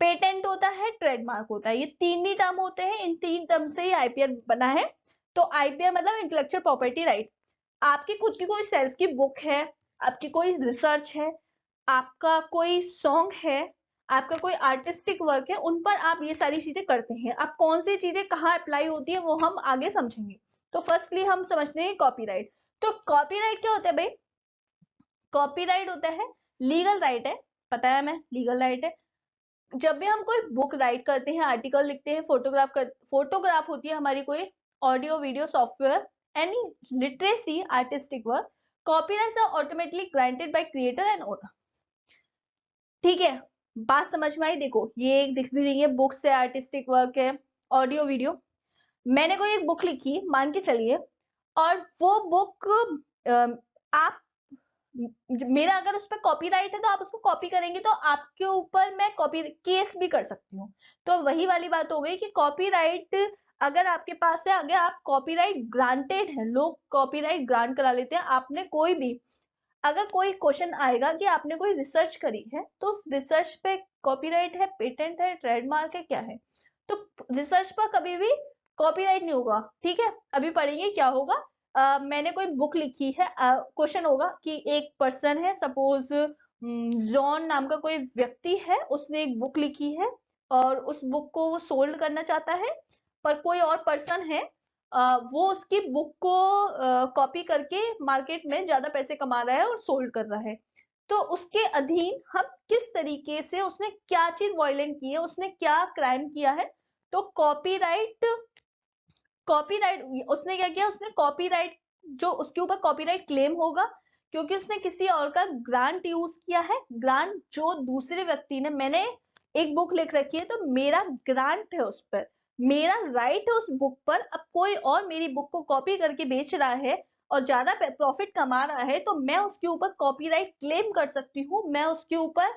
पेटेंट होता है, ट्रेडमार्क होता है, ये तीन ही टर्म होते हैं, इन तीन टर्म से ही आईपीआर बना है। तो आईपीआर मतलब इंटेलेक्चुअल प्रॉपर्टी राइट। आपकी खुद की कोई सेल्फ की बुक है, आपकी कोई रिसर्च है, आपका कोई सॉन्ग है, आपका कोई आर्टिस्टिक वर्क है, उन पर आप ये सारी चीजें करते हैं। अब कौन सी चीजें कहाँ अप्लाई होती है वो हम आगे समझेंगे। तो फर्स्टली हम समझते हैं कॉपीराइट। तो कॉपीराइट क्या होता है भाई? कॉपीराइट होता है लीगल राइट है, पता है हमें लीगल राइट है। जब भी हम कोई बुक राइट करते हैं, आर्टिकल लिखते हैं, फोटोग्राफ होती है हमारी कोई audio video software, any literacy artistic work, copyrights are automatically granted by creator and owner. ठीक है, बात समझ में आई? देखो ये एक दिख भी रही है, बुक्स है, आर्टिस्टिक वर्क है, ऑडियो वीडियो। मैंने कोई एक बुक लिखी मान के चलिए, और वो बुक आप मेरा अगर उस पर कॉपीराइट है तो आप उसको कॉपी करेंगे तो आपके ऊपर मैं कॉपी केस भी कर सकती हूँ। तो वही वाली बात हो गई कि कॉपीराइट अगर आपके पास है, अगर आप कॉपीराइट ग्रांटेड है, लोग कॉपीराइट ग्रांट करा लेते हैं। आपने कोई भी, अगर कोई क्वेश्चन आएगा कि आपने कोई रिसर्च करी है तो उस रिसर्च पे कॉपीराइट है, पेटेंट है, ट्रेडमार्क है, क्या है, तो रिसर्च पर कभी भी कॉपीराइट नहीं होगा। ठीक है, अभी पढ़ेंगे क्या होगा। मैंने कोई बुक लिखी है, क्वेश्चन होगा कि एक पर्सन है, सपोज जॉन नाम का कोई व्यक्ति है, उसने एक बुक लिखी है और उस बुक को वो सोल्ड करना चाहता है, पर कोई और पर्सन है, वो उसकी बुक को कॉपी करके मार्केट में ज्यादा पैसे कमा रहा है और सोल्ड कर रहा है। तो उसके अधीन हम किस तरीके से, उसने क्या चीज वायलेंट की है, उसने क्या क्राइम किया है, तो कॉपीराइट उसने क्या किया, उसने कॉपीराइट, जो उसके ऊपर कॉपीराइट क्लेम होगा क्योंकि उसने किसी और का ग्रांट यूज किया है। ग्रांट जो दूसरे व्यक्ति ने, मैंने एक बुक लिख रखी है तो मेरा ग्रांट है उस पर, मेरा राइट है उस बुक पर। अब कोई और मेरी बुक को कॉपी करके बेच रहा है और ज्यादा प्रॉफिट कमा रहा है तो मैं उसके ऊपर कॉपीराइट क्लेम कर सकती हूँ, मैं उसके ऊपर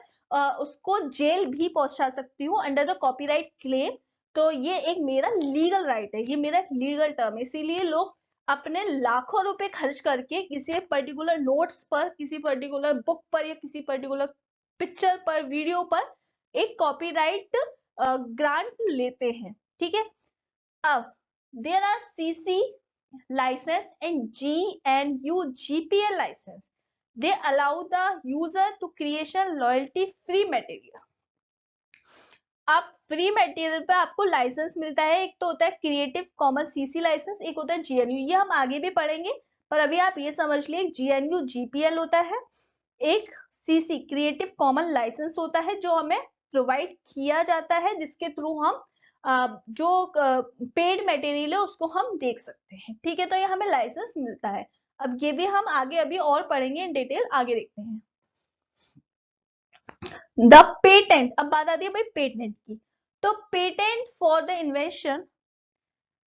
उसको जेल भी पहुंचा सकती हूँ अंडर द कॉपीराइट क्लेम। तो ये एक मेरा लीगल राइट है, ये मेरा एक लीगल टर्म है। इसीलिए लोग अपने लाखों रुपए खर्च करके किसी पर्टिकुलर नोट्स पर, किसी पर्टिकुलर बुक पर, या किसी पर्टिकुलर पिक्चर पर, वीडियो पर एक कॉपीराइट ग्रांट लेते हैं। ठीक है, अब there are CC license and GNU GPL license. They allow the user to creation loyalty free material. अब फ्री मटेरियल पे आपको लाइसेंस मिलता है। एक तो होता है क्रिएटिव कॉमन्स सीसी लाइसेंस, एक होता है जीएनयू, ये हम आगे भी पढ़ेंगे, पर अभी आप ये समझ लिए जीएनयू जीपीएल होता है, एक सीसी क्रिएटिव कॉमन लाइसेंस होता है जो हमें प्रोवाइड किया जाता है, जिसके थ्रू हम जो पेड मटेरियल है उसको हम देख सकते हैं। ठीक है, तो ये हमें लाइसेंस मिलता है। अब ये भी हम आगे अभी और पढ़ेंगे इन डिटेल, आगे देखते हैं। द पेटेंट, अब बात आती है भाई पेटेंट की। तो patent for the invention,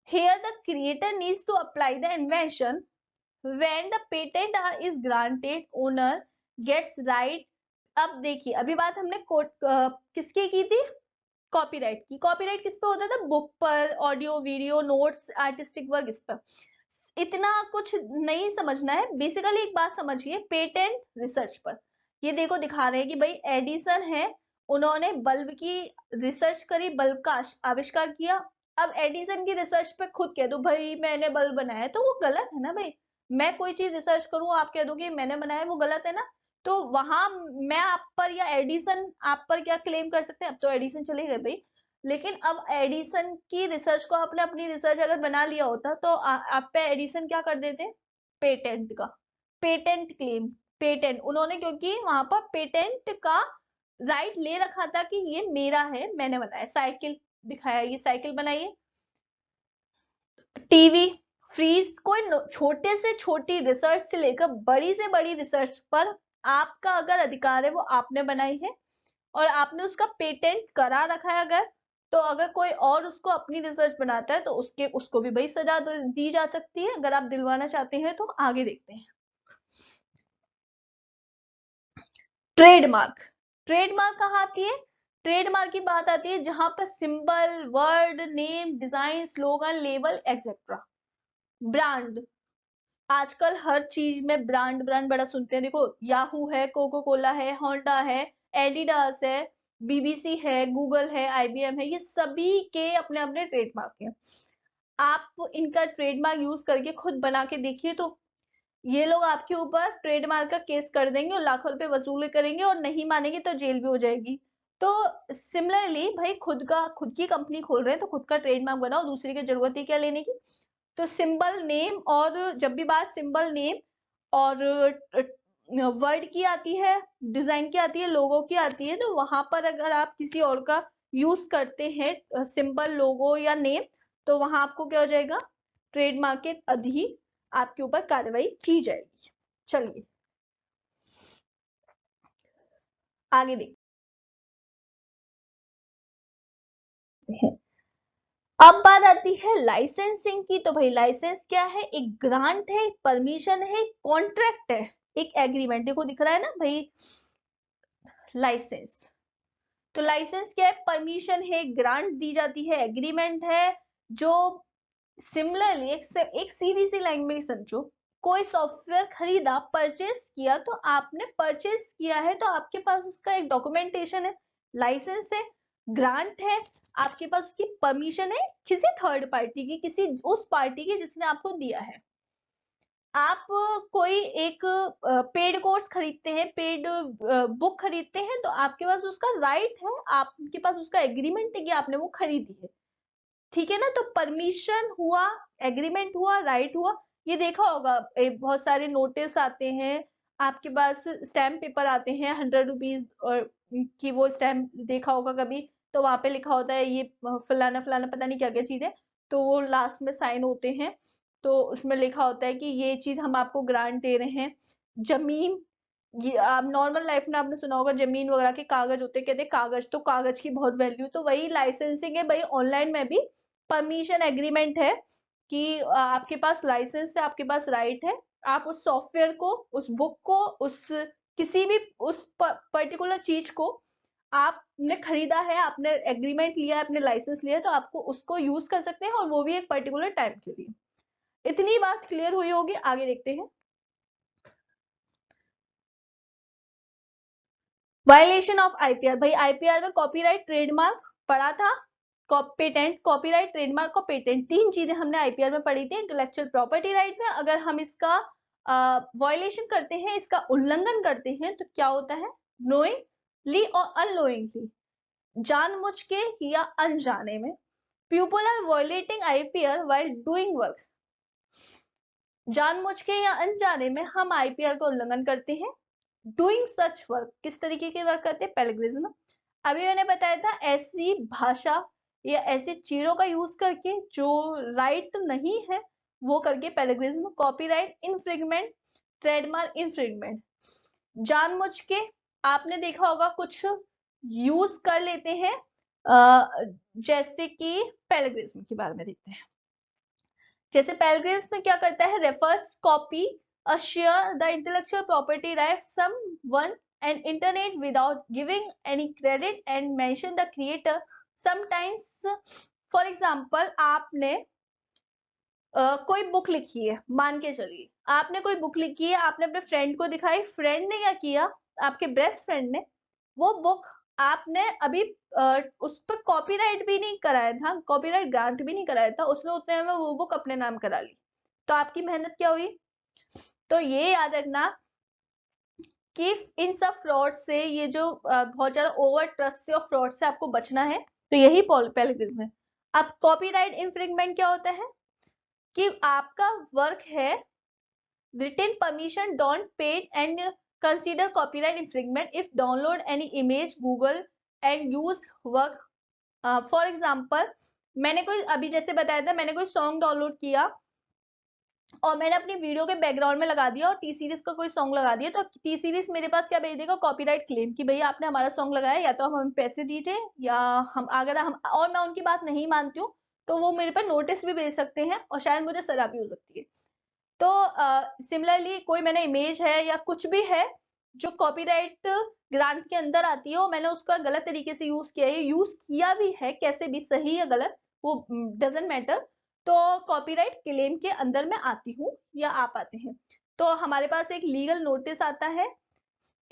here the creator needs to apply the invention. When the patent is granted, owner gets right. अब देखिए, अभी बात हमने किसकी की थी? कॉपीराइट की। कॉपीराइट किस पे होता था? बुक पर, audio video, notes, artistic work, इस पर। इतना कुछ नहीं समझना है, बेसिकली एक बात समझिए, पेटेंट रिसर्च पर। ये देखो दिखा रहे हैं कि भाई एडिसन है, उन्होंने बल्ब की रिसर्च करी, बल्ब का आविष्कार किया। अब एडिसन की रिसर्च पे खुद कह दो भाई मैंने बल्ब बनाया, तो वो गलत है ना भाई। मैं कोई चीज रिसर्च करूं, आप कह दो कि मैंने बनाया, वो गलत है ना। तो वहां मैं आप पर या एडिसन आप पर क्या क्लेम कर सकते हैं? अब तो एडिसन चले गए भाई, लेकिन अब एडिसन की रिसर्च को आपने अपनी रिसर्च अगर बना लिया होता तो आप पे एडिसन क्या कर देते? पेटेंट का, पेटेंट क्लेम, पेटेंट उन्होंने, क्योंकि वहां पर पेटेंट का राइट ले रखा था कि ये मेरा है, मैंने बनाया। साइकिल दिखाया, ये साइकिल बनाई है। टीवी, फ्रीज, कोई छोटे से छोटी रिसर्च से लेकर बड़ी से बड़ी रिसर्च पर आपका अगर अधिकार है, वो आपने बनाई है और आपने उसका पेटेंट करा रखा है। अगर तो अगर कोई और उसको अपनी रिसर्च बनाता है तो उसको भी भाई सजा दी जा सकती है। अगर आप दिलवाना चाहते हैं तो आगे देखते हैं। ट्रेडमार्क, ट्रेडमार्क कहाँ आती है? ट्रेडमार्क की बात आती है जहां पर symbol, word, name, design, slogan, label etcetera. Brand, आजकल हर चीज में ब्रांड ब्रांड बड़ा सुनते हैं। देखो याहू है, कोको कोला है, होंडा है, एडिडास है, BBC है, गूगल है, IBM है, ये सभी के अपने अपने ट्रेडमार्क हैं। आप इनका ट्रेडमार्क यूज करके खुद बना के देखिए, तो ये लोग आपके ऊपर ट्रेडमार्क का केस कर देंगे और लाखों रुपए वसूल करेंगे, और नहीं मानेंगे तो जेल भी हो जाएगी। तो सिमिलरली भाई खुद की कंपनी खोल रहे हैं तो खुद का ट्रेडमार्क बनाओ, दूसरे की जरूरत ही क्या लेने की। तो सिंबल नेम, और जब भी बात सिंबल नेम और वर्ड की आती है, डिजाइन की आती है, लोगो की आती है, तो वहां पर अगर आप किसी और का यूज करते हैं सिंबल, लोगो या नेम, तो वहां आपको क्या हो जाएगा, ट्रेडमार्क के अधीन आपके ऊपर कार्रवाई की जाएगी। चलिए आगे देखते हैं। अब बात आती है लाइसेंसिंग की। तो भाई लाइसेंस क्या है, एक ग्रांट है, एक परमिशन है, एक कॉन्ट्रैक्ट है, एक एग्रीमेंट। देखो दिख रहा है ना भाई लाइसेंस। तो लाइसेंस क्या है, परमिशन है, ग्रांट दी जाती है, एग्रीमेंट है। जो सिमिलरली एक सीधी सी लाइन में समझो, कोई सॉफ्टवेयर खरीदा, परचेज किया, तो आपने परचेज किया है तो आपके पास उसका एक डॉक्यूमेंटेशन है, लाइसेंस है, ग्रांट है, आपके पास उसकी परमिशन है किसी थर्ड पार्टी की, किसी उस पार्टी की जिसने आपको दिया है। आप कोई एक पेड कोर्स खरीदते हैं, पेड बुक खरीदते हैं, तो आपके पास उसका राइट है, आपके पास उसका एग्रीमेंट है कि आपने वो खरीदी है। ठीक है ना। तो परमिशन हुआ, एग्रीमेंट हुआ, राइट हुआ। ये देखा होगा बहुत सारे नोटिस आते हैं आपके पास, स्टैम्प पेपर आते हैं 100 रुपीज और की, वो स्टैम्प देखा होगा कभी, तो वहां पे लिखा होता है ये फलाना फलाना पता नहीं क्या क्या चीज है, तो वो लास्ट में साइन होते हैं, तो उसमें लिखा होता है कि ये चीज हम आपको ग्रांट दे रहे हैं। जमीन, ये आप नॉर्मल लाइफ में आपने सुना होगा जमीन वगैरह के कागज होते, कहते कागज, तो कागज की बहुत वैल्यू, तो वही लाइसेंसिंग है भाई। ऑनलाइन में भी परमिशन एग्रीमेंट है कि आपके पास लाइसेंस है, आपके पास राइट है, आप उस सॉफ्टवेयर को, उस बुक को, उस किसी भी उस पर्टिकुलर चीज को आपने खरीदा है, आपने एग्रीमेंट लिया है, आपने लाइसेंस लिया है, तो आपको उसको यूज कर सकते हैं, और वो भी एक पर्टिकुलर टाइम के लिए। इतनी बात क्लियर हुई होगी, आगे देखते हैं। Violation of IPR. भाई आईपीआर में कॉपीराइट, ट्रेडमार्क पढ़ा था, पेटेंट, कॉपीराइट, ट्रेडमार्क और पेटेंट, तीन चीजें हमने आईपीआर में पढ़ी थी इंटेलेक्चुअल प्रॉपर्टी राइट में। अगर हम इसका वायलेशन करते हैं, इसका उल्लंघन करते हैं, तो क्या होता है, नोइंगली और अननोइंगली, जानबूझ के या अनजाने में। People are violating IPR while doing work. जानबूझ के या अनजाने में हम आईपीआर का उल्लंघन करते हैं। डूइंग सच वर्क, किस तरीके के वर्क करते हैं, प्लेगरिज्म। अभी मैंने बताया था ऐसी भाषा या ऐसी चीजों का यूज करके जो राइट नहीं है वो करके प्लेगरिज्म। कॉपीराइट इन्फ्रिंगमेंट, ट्रेडमार्क इन्फ्रिंगमेंट, जानबूझ के आपने देखा होगा कुछ यूज कर लेते हैं, जैसे कि प्लेगरिज्म के बारे में देखते हैं। जैसे प्लेगरिज्म में क्या करता है, refers, copy, share the intellectual property right someone and internet without giving any credit and mention the creator sometimes। for example आपने कोई बुक लिखी है, मान के चलिए आपने कोई बुक लिखी है, आपने अपने फ्रेंड को दिखाई, फ्रेंड ने क्या किया, आपके बेस्ट फ्रेंड ने वो बुक, आपने अभी उस पर कॉपीराइट भी नहीं कराया था, कॉपीराइट ग्रांट भी नहीं कराया था, उसने उतने में वो बुक अपने नाम करा ली, तो आपकी मेहनत क्या हुई। तो ये याद रखना कि इन सब फ्रॉड से, ये जो बहुत ज्यादा ओवर ट्रस्ट से और फ्रॉड से आपको बचना है, तो यही प्लेगरिज्म है। अब कॉपीराइट इन्फ्रिंगमेंट क्या होता है कि आपका वर्क है, written permission don't paid and consider copyright infringement if download any image Google and use work। For example मैंने कोई, अभी जैसे बताया था, मैंने कोई सॉन्ग डाउनलोड किया और मैंने अपनी वीडियो के बैकग्राउंड में लगा दिया और टी सीरीज का कोई सॉन्ग लगा दिया, तो टी सीरीज मेरे पास क्या भेज देगा, कॉपीराइट क्लेम कि भैया आपने हमारा सॉन्ग लगाया, या तो हम हमें पैसे दीजिए, या हम अगर हम और मैं उनकी बात नहीं मानती हूँ तो वो मेरे पर नोटिस भी भेज सकते हैं और शायद मुझे सजा भी हो सकती है। तो सिमिलरली कोई मैंने इमेज है या कुछ भी है जो कॉपीराइट ग्रांट के अंदर आती है और मैंने उसका गलत तरीके से यूज किया है, यूज किया भी है कैसे भी, सही या गलत वो डजेंट मैटर, तो कॉपीराइट क्लेम के अंदर मैं आती हूँ या आप आते हैं। तो हमारे पास एक लीगल नोटिस आता है,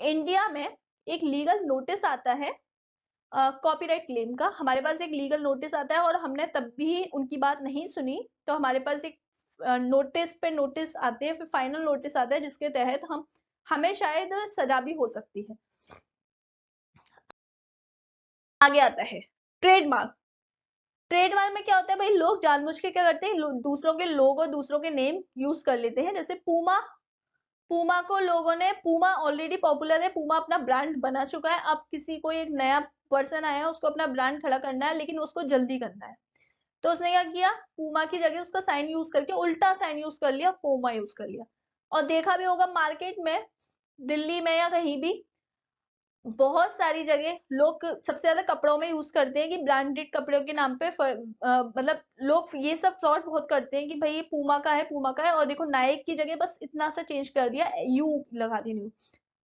इंडिया में एक लीगल नोटिस आता है कॉपीराइट क्लेम का हमारे पास एक लीगल नोटिस आता है और हमने तब भी उनकी बात नहीं सुनी, तो हमारे पास एक नोटिस पे नोटिस आते हैं, फिर फाइनल नोटिस आता है जिसके तहत हमें शायद सजा भी हो सकती है। आगे आता है ट्रेडमार्क। ट्रेडमार्क में क्या होता है भाई, लोग जानबूझ के क्या करते हैं, दूसरों के लोगो, दूसरों के नेम यूज कर लेते हैं। जैसे पूमा, पूमा को लोगों ने, पूमा ऑलरेडी पॉपुलर है, पूमा अपना ब्रांड बना चुका है, अब किसी को एक नया पर्सन आया है, उसको अपना ब्रांड खड़ा करना है, लेकिन उसको जल्दी करना है, तो उसने क्या किया, पूमा की जगह उसका साइन यूज करके उल्टा साइन यूज कर लिया, पूमा यूज कर लिया। और देखा भी होगा मार्केट में, दिल्ली में या कहीं भी, बहुत सारी जगह लोग सबसे ज्यादा कपड़ों में यूज करते हैं कि ब्रांडेड कपड़ों के नाम पे मतलब लोग ये सब फ्रॉड बहुत करते हैं कि भाई ये पूमा का है, पूमा का है, और देखो नाइक की जगह बस इतना सा चेंज कर दिया, यू लगा दी, न्यू।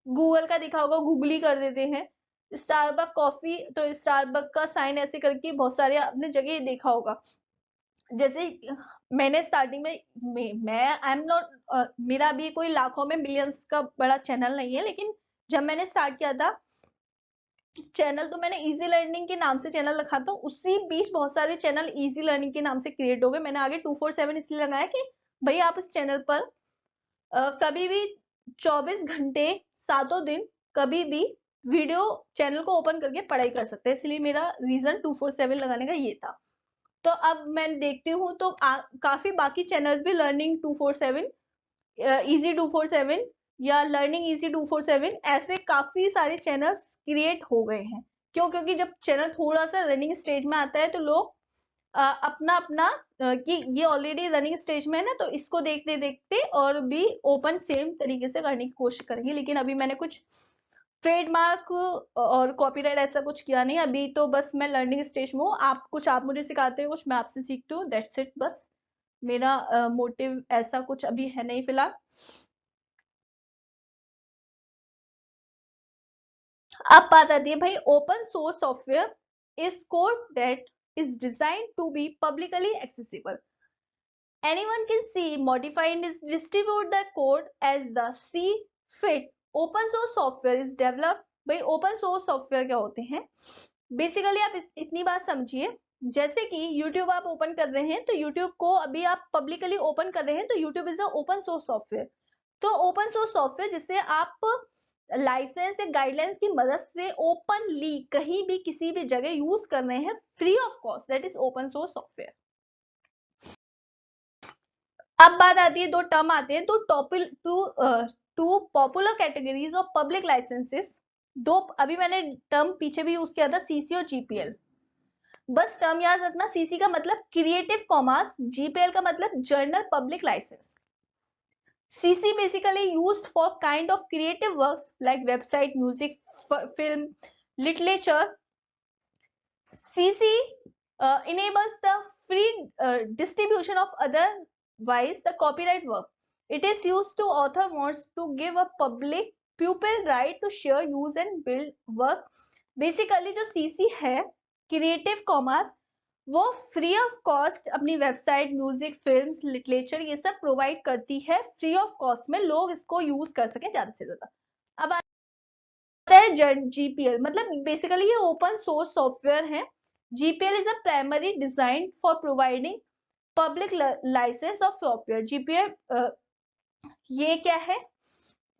गूगल का दिखा होगा, गूगली कर देते हैं। स्टारबक कॉफी, तो स्टारबक का साइन ऐसे करके बहुत सारे आपने जगह देखा होगा। जैसे मैंने स्टार्टिंग में मैं आई एम नॉट, मेरा भी कोई लाखों में मिलियंस का बड़ा चैनल नहीं है, लेकिन जब मैंने स्टार्ट किया था चैनल, तो मैंने इजी लर्निंग के नाम से चैनल रखा था, उसी बीच बहुत सारे चैनल इजी लर्निंग के नाम से क्रिएट हो गए। मैंने आगे 247 इसलिए लगाया कि भाई आप इस चैनल पर कभी भी 24 घंटे 7 दिन कभी भी वीडियो चैनल को ओपन करके पढ़ाई कर सकते हैं, इसलिए मेरा रीजन 247 लगाने का ये था। तो अब मैं देखती हूँ तो काफी बाकी चैनल्स भी लर्निंग 247, इजी 247 या लर्निंग इजी 247, ऐसे काफी सारे चैनल्स क्रिएट हो गए हैं। क्यों? क्योंकि जब चैनल थोड़ा सा रनिंग स्टेज में आता है तो लोग अपना अपना कि ये ऑलरेडी रनिंग स्टेज में है ना, तो इसको देखते देखते और भी ओपन सेम तरीके से करने की कोशिश करेंगे। लेकिन अभी मैंने कुछ ट्रेडमार्क और कॉपीराइट ऐसा कुछ किया नहीं, अभी तो बस मैं लर्निंग स्टेज में हूँ। आप मुझे सिखाते हो, कुछ मैं आपसे सीखती हूँ, दैट्स इट। बस मेरा मोटिव ऐसा कुछ अभी है नहीं फिलहाल। अब बात आती है भाई, open source software is code that is designed to be publicly accessible. Anyone can see, modify and distribute the code as the see fit. Open source software is developed. भाई open source software क्या होते हैं? Basically आप इतनी बात समझिए, जैसे कि YouTube आप ओपन कर रहे हैं, तो YouTube को अभी आप पब्लिकली ओपन कर रहे हैं, तो YouTube is a open source software. तो ओपन सोर्स सॉफ्टवेयर जिससे आप लाइसेंस या गाइडलाइंस की मदद से ओपनली कहीं भी किसी भी जगह यूज कर रहे हैं free of cost, that is open source software. अब बात आती है, दो टर्म आते हैं, two popular categories of public licenses. दो अभी मैंने टर्म पीछे भी यूज किया था, सीसी और जीपीएल। बस टर्म याद रखना, सीसी का मतलब क्रिएटिव कॉमर्स, जीपीएल का मतलब general public license. CC basically used for kind of creative works like website, music, film, literature. CC enables the free distribution of otherwise the copyright work. It is used to author wants to give a public pupil right to share, use and build work. Basically जो CC है, creative commerce, वो free of cost अपनी website, music, films, literature ये सब provide करती है free of cost में, लोग इसको यूज कर सके ज्यादा से ज्यादा। अब जीपीएल मतलब बेसिकली ये ओपन सोर्स सॉफ्टवेयर है। GPL is a primary design for providing public license of software. GPL ये क्या है?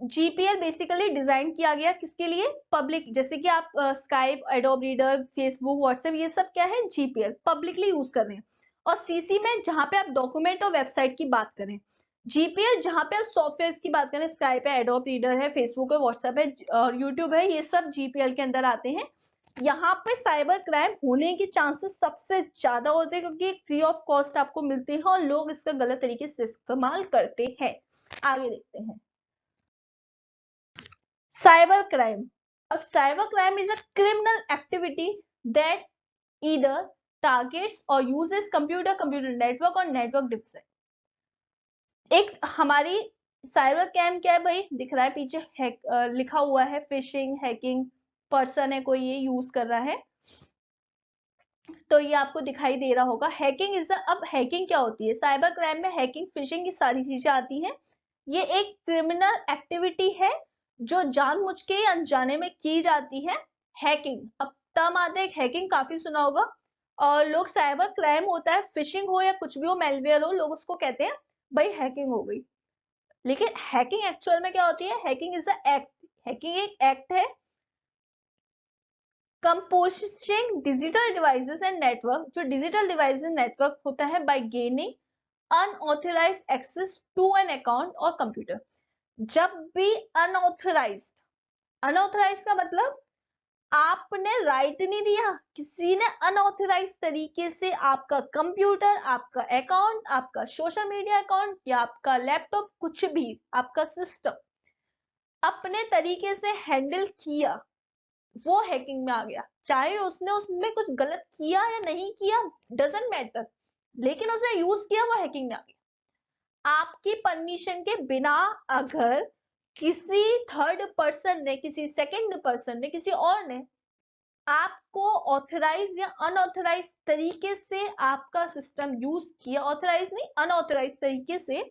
जीपीएल बेसिकली डिजाइन किया गया किसके लिए? पब्लिक। जैसे कि आप Skype, adobe reader, Facebook, WhatsApp, ये सब क्या है? जीपीएल पब्लिकली यूज कर रहे हैं। और सीसी में जहां पे आप डॉक्यूमेंट और वेबसाइट की बात करें, जीपीएल जहां पे आप सॉफ्टवेयर की बात करें, स्काइप है, एडोब रीडर है, फेसबुक है, व्हाट्सएप है और यूट्यूब है, ये सब जीपीएल के अंदर आते हैं। यहाँ पे साइबर क्राइम होने के चांसेस सबसे ज्यादा होते हैं, क्योंकि फ्री ऑफ कॉस्ट आपको मिलते हैं और लोग इसका गलत तरीके से इस्तेमाल करते हैं। आगे देखते हैं साइबर क्राइम। अब cyber crime is a criminal activity that either targets और यूजेस कंप्यूटर नेटवर्क और नेटवर्क डिफेंस। एक हमारी साइबर क्राइम क्या है भाई? दिख रहा है पीछे लिखा हुआ है फिशिंग, हैकिंग, पर्सन है कोई ये यूज कर रहा है, तो ये आपको दिखाई दे रहा होगा। हैकिंग इज अब हैकिंग क्या होती है? साइबर क्राइम में हैकिंग, फिशिंग, की सारी चीजें आती हैं। ये एक क्रिमिनल एक्टिविटी है जो जानबूझ के अनजाने में की जाती है। हैकिंग, अब टर्म आता है, हैकिंग काफी सुना होगा, और लोग साइबर क्राइम होता है, फिशिंग हो या कुछ भी हो, मेलवेयर हो, लोग उसको कहते हैं भाई हैकिंग हो गई। लेकिन हैकिंग एक्चुअल में क्या होती है? Hacking is a act, hacking एक एक्ट है composing digital devices and network, जो डिजिटल डिवाइसेस नेटवर्क होता है by gaining unauthorized access to an account और कंप्यूटर। जब भी अनऑथराइज्ड, अनऑथराइज्ड का मतलब आपने राइट नहीं दिया, किसी ने अनऑथराइज तरीके से आपका कंप्यूटर, आपका अकाउंट, आपका सोशल मीडिया अकाउंट या आपका लैपटॉप, कुछ भी आपका सिस्टम अपने तरीके से हैंडल किया, वो हैकिंग में आ गया। चाहे उसने उसमें कुछ गलत किया या नहीं किया, डजंट मैटर, लेकिन उसने यूज किया, वो हैकिंग में आ गया। आपकी परमिशन के बिना अगर किसी थर्ड पर्सन ने, किसी सेकंड पर्सन ने, किसी और ने आपको ऑथराइज या अनऑथराइज तरीके से आपका सिस्टम यूज किया, ऑथराइज नहीं अनऑथराइज तरीके से,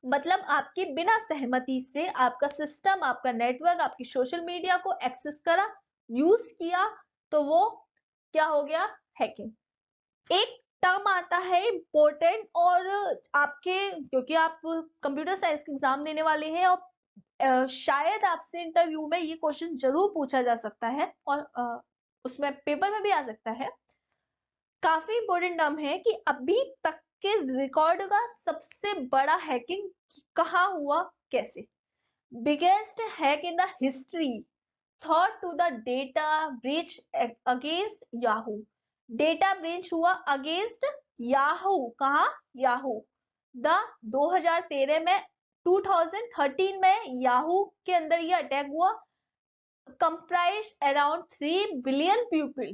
मतलब आपकी बिना सहमति से आपका सिस्टम, आपका नेटवर्क, आपकी सोशल मीडिया को एक्सेस करा, यूज किया, तो वो क्या हो गया? हैकिंग। एक टर्म आता है इंपॉर्टेंट, और आपके, क्योंकि आप कंप्यूटर साइंस के एग्जाम देने वाले हैं और शायद आपसे इंटरव्यू में ये क्वेश्चन जरूर पूछा जा सकता है, और उसमें पेपर में भी आ सकता है। काफी इंपॉर्टेंट टर्म है कि अभी तक के रिकॉर्ड का सबसे बड़ा हैकिंग कहाँ हुआ, कैसे? Biggest hack in the history thought to the data breach against Yahoo. Data breach हुआ अगेंस्ट याहू, कहा? याहू। 2013 में, 2013 में याहू के अंदर ये अटैक हुआ, comprised around 3 billion people,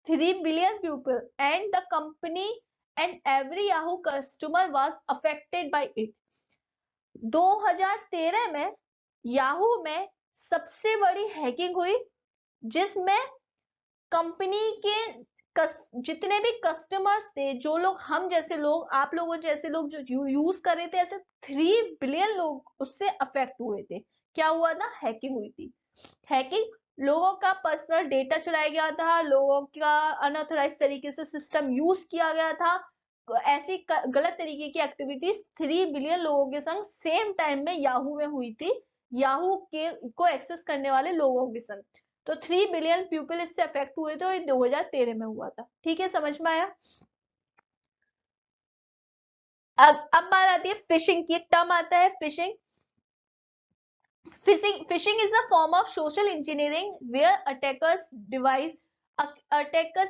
3 billion people, and the company and every Yahoo customer was affected by it. 2013 में Yahoo में सबसे बड़ी हैकिंग हुई, जिसमें कंपनी के जितने भी कस्टमर्स थे, जो लोग हम जैसे लोग, आप लोगों जैसे लोग जो यूज कर रहे थे, ऐसे 3 बिलियन लोग उससे अफेक्ट हुए थे। क्या हुआ था? हैकिंग हुई थी। हैकिंग, लोगों का पर्सनल डेटा चुराया गया था, लोगों का अनऑथराइज तरीके से सिस्टम यूज किया गया था, ऐसी गलत तरीके की एक्टिविटीज 3 बिलियन लोगों के संग सेम टाइम में याहू में हुई थी, याहू के को एक्सेस करने वाले लोगों के संग। तो 3 बिलियन पीपल इससे अफेक्ट हुए थे, और 2013 में हुआ था। ठीक है, समझ में आया? अब बात आती है फिशिंग की। एक टर्म आता है fishing. Phishing is a form of social engineering where attackers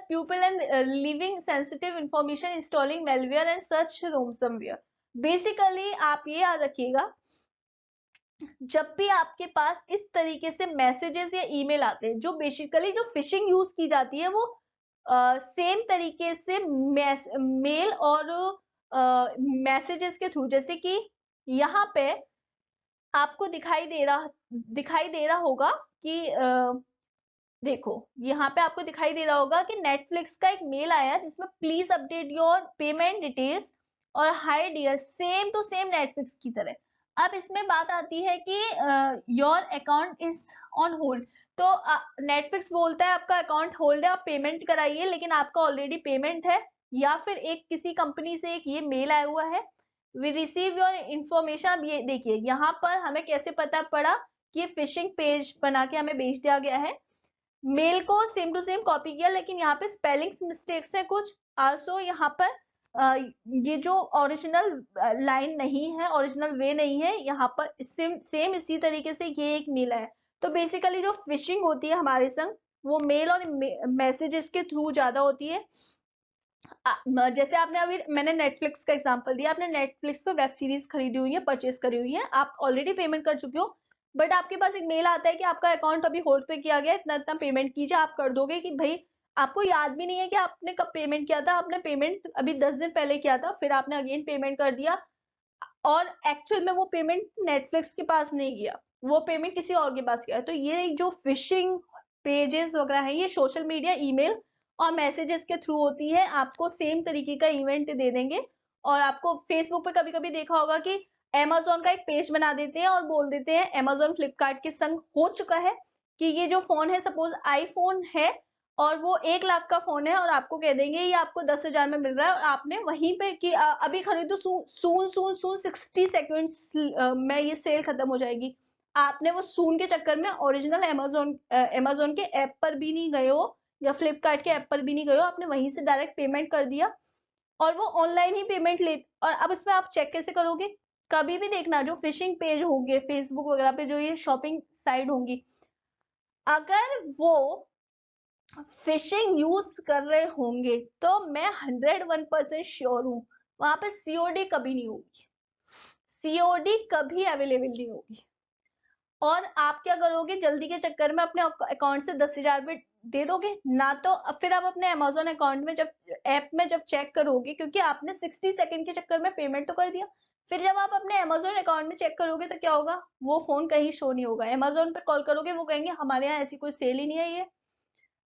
people and leaving sensitive information, installing malware and such ransomware. Basically आप ये याद रखिएगा, जब भी आपके पास इस तरीके से मैसेजेस या ईमेल आते हैं, जो बेसिकली जो फिशिंग यूज की जाती है, वो सेम तरीके से मेल और मैसेजेस के थ्रू, जैसे कि यहाँ पे आपको दिखाई दे रहा होगा कि देखो, यहाँ पे आपको दिखाई दे रहा होगा कि नेटफ्लिक्स का एक मेल आया जिसमें please update your payment details, और hi dear, same to same Netflix की तरह। अब इसमें बात आती है कि your account is on hold, तो नेटफ्लिक्स बोलता है आपका अकाउंट होल्ड है, आप पेमेंट कराइए, लेकिन आपका ऑलरेडी पेमेंट है, या फिर एक किसी कंपनी से एक ये मेल आया हुआ है, वी रिसीव योर इंफॉर्मेशन। अब ये देखिए, यहाँ पर हमें कैसे पता पड़ा कि ये फिशिंग पेज बना के हमें भेज दिया गया है। मेल को सेम टू सेम कॉपी किया, लेकिन यहाँ पे स्पेलिंग्स मिस्टेक्स है कुछ, आल्सो यहाँ पर ये जो ओरिजिनल लाइन नहीं है, ओरिजिनल वे नहीं है, यहाँ पर सेम इसी तरीके से ये एक मेल है। तो बेसिकली जो फिशिंग होती है हमारे संग, वो मेल और मैसेजेस के थ्रू ज्यादा होती है। जैसे आपने अभी, मैंने नेटफ्लिक्स का एग्जांपल दिया, आपने नेटफ्लिक्स पे वेब सीरीज खरीदी हुई है, परचेज करी हुई है, आप ऑलरेडी पेमेंट कर चुके हो, बट आपके पास एक मेल आता है कि आपका अकाउंट अभी होल्ड पे किया गया है, इतना इतना पेमेंट कीजिए। आप कर दोगे कि भाई आपको याद भी नहीं है कि आपने कब पेमेंट किया था, आपने पेमेंट अभी 10 दिन पहले किया था, फिर आपने अगेन पेमेंट कर दिया, और एक्चुअल में वो पेमेंट नेटफ्लिक्स के पास नहीं गया, वो पेमेंट किसी और के पास गया। तो ये जो फिशिंग पेजेस वगैरह है, ये सोशल मीडिया, ईमेल और मैसेजेस के थ्रू होती है। आपको सेम तरीके का इवेंट दे देंगे, और आपको फेसबुक पे कभी कभी देखा होगा कि अमेज़न का एक पेज बना देते हैं और बोल देते हैं अमेज़न फ्लिपकार्ट के संग हो चुका है, कि ये जो फोन है, सपोज आईफोन है और वो 1 लाख का फोन है और आपको कह देंगे ये आपको 10,000 में मिल रहा है और आपने वहीं पे कि अभी खरीदो, सून 60 सेकंड्स में ये सेल खत्म हो जाएगी। आपने वो सून के चक्कर में ओरिजिनल अमेजोन के ऐप पर भी नहीं गए हो या फ्लिपकार्ट के ऐप पर भी नहीं गए हो, आपने वहीं से डायरेक्ट पेमेंट कर दिया और वो ऑनलाइन ही पेमेंट ले। और अब इसमें आप चेक कैसे करोगे? कभी भी देखना जो फिशिंग पेज होंगे फेसबुक वगैरह पे, जो ये शॉपिंग साइट होंगी, अगर वो फिशिंग यूज कर रहे होंगे तो मैं 101% श्योर हूं वहां पे सीओडी कभी नहीं होगी, सीओडी कभी अवेलेबल नहीं होगी। और आप क्या करोगे, जल्दी के चक्कर में अपने अकाउंट से 10,000 रुपए दे दोगे ना, तो फिर आप अपने अमेजोन अकाउंट में जब ऐप में जब चेक करोगे, क्योंकि आपने 60 सेकंड के चक्कर में पेमेंट तो कर दिया, फिर जब आप अपने अमेजोन अकाउंट में चेक करोगे तो क्या होगा, वो फोन कहीं शो नहीं होगा। अमेजोन पे कॉल करोगे, वो कहेंगे हमारे यहाँ ऐसी कोई सेल ही नहीं है ये।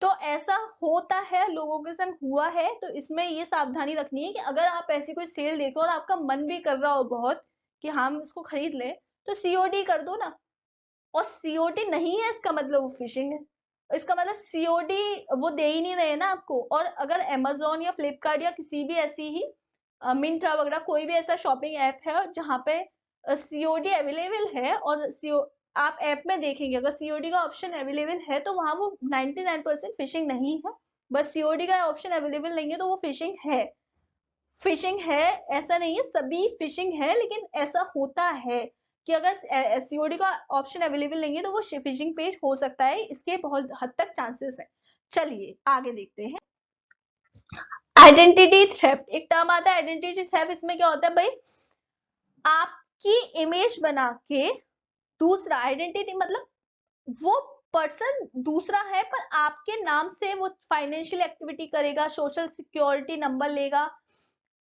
तो ऐसा होता है, लोगों के संग हुआ है। तो इसमें ये सावधानी रखनी है कि अगर आप ऐसी कोई सेल देखो और आपका मन भी कर रहा हो बहुत कि हम इसको खरीद लें, तो सीओडी कर दो ना। और सीओडी नहीं है इसका मतलब वो फिशिंग है, इसका मतलब सीओडी वो दे ही नहीं रहे ना आपको। और अगर अमेजोन या फ्लिपकार्ट या किसी भी ऐसी ही मिंत्रा वगैरह कोई भी ऐसा शॉपिंग ऐप है जहाँ पे सीओडी अवेलेबल है और आप ऐप में देखेंगे अगर सीओडी का ऑप्शन अवेलेबल है तो वहां वो 99% फिशिंग नहीं है। बस सीओडी का ऑप्शन अवेलेबल नहीं है तो वो फिशिंग है। फिशिंग है ऐसा नहीं है, सभी फिशिंग है, लेकिन ऐसा होता है कि अगर सीओडी का ऑप्शन अवेलेबल नहीं है तो वो फिशिंग पेज हो सकता है, इसके बहुत हद तक चांसेस है। चलिए आगे देखते हैं। आइडेंटिटी थेफ्ट एक टर्म आता है, आइडेंटिटी थेफ्ट। इसमें क्या होता है भाई, आपकी इमेज बना के दूसरा, आइडेंटिटी मतलब वो पर्सन दूसरा है पर आपके नाम से वो फाइनेंशियल एक्टिविटी करेगा, सोशल सिक्योरिटी नंबर लेगा,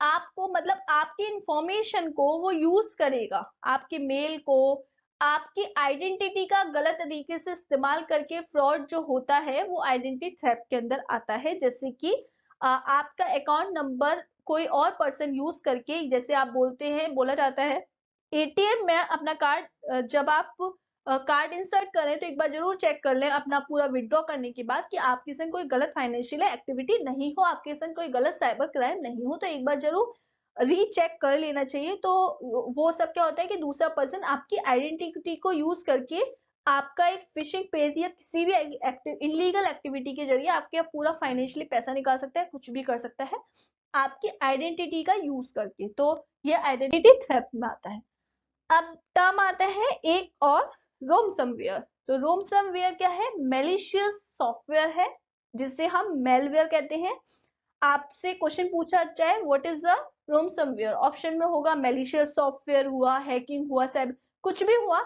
आपको मतलब आपकी इंफॉर्मेशन को वो यूज करेगा, आपके मेल को, आपकी आइडेंटिटी का गलत तरीके से इस्तेमाल करके फ्रॉड जो होता है वो आइडेंटिटी थेफ्ट के अंदर आता है। जैसे कि आपका अकाउंट नंबर कोई और पर्सन यूज करके, जैसे आप बोलते हैं, बोला जाता है एटीएम में अपना कार्ड, जब आप कार्ड इंसर्ट करें तो एक बार जरूर चेक कर लें अपना पूरा विड्रॉ करने के बाद कि आपके संग कोई गलत फाइनेंशियल एक्टिविटी नहीं हो, आपके संग कोई गलत साइबर क्राइम नहीं हो, तो एक बार जरूर रीचेक कर लेना चाहिए। तो वो सब क्या होता है कि दूसरा पर्सन आपकी आइडेंटिटी को यूज करके आपका एक फिशिंग पेज या किसी भी इलीगल एक्टिविटी के जरिए आपके पूरा फाइनेंशियली पैसा निकाल सकता है, कुछ भी कर सकता है आपकी आइडेंटिटी का यूज करके। तो ये आइडेंटिटी थेफ्ट में आता है। अब टर्म आता है एक और, रोमसमवेयर। तो रोमसमवेयर क्या है, मेलिशियस सॉफ्टवेयर है जिसे हम मेलवेयर कहते हैं। आपसे क्वेश्चन पूछा जाए व्हाट इज द रोमसमवेयर, ऑप्शन में होगा मेलिशियस सॉफ्टवेयर हुआ, हैकिंग हुआ, सब कुछ भी हुआ,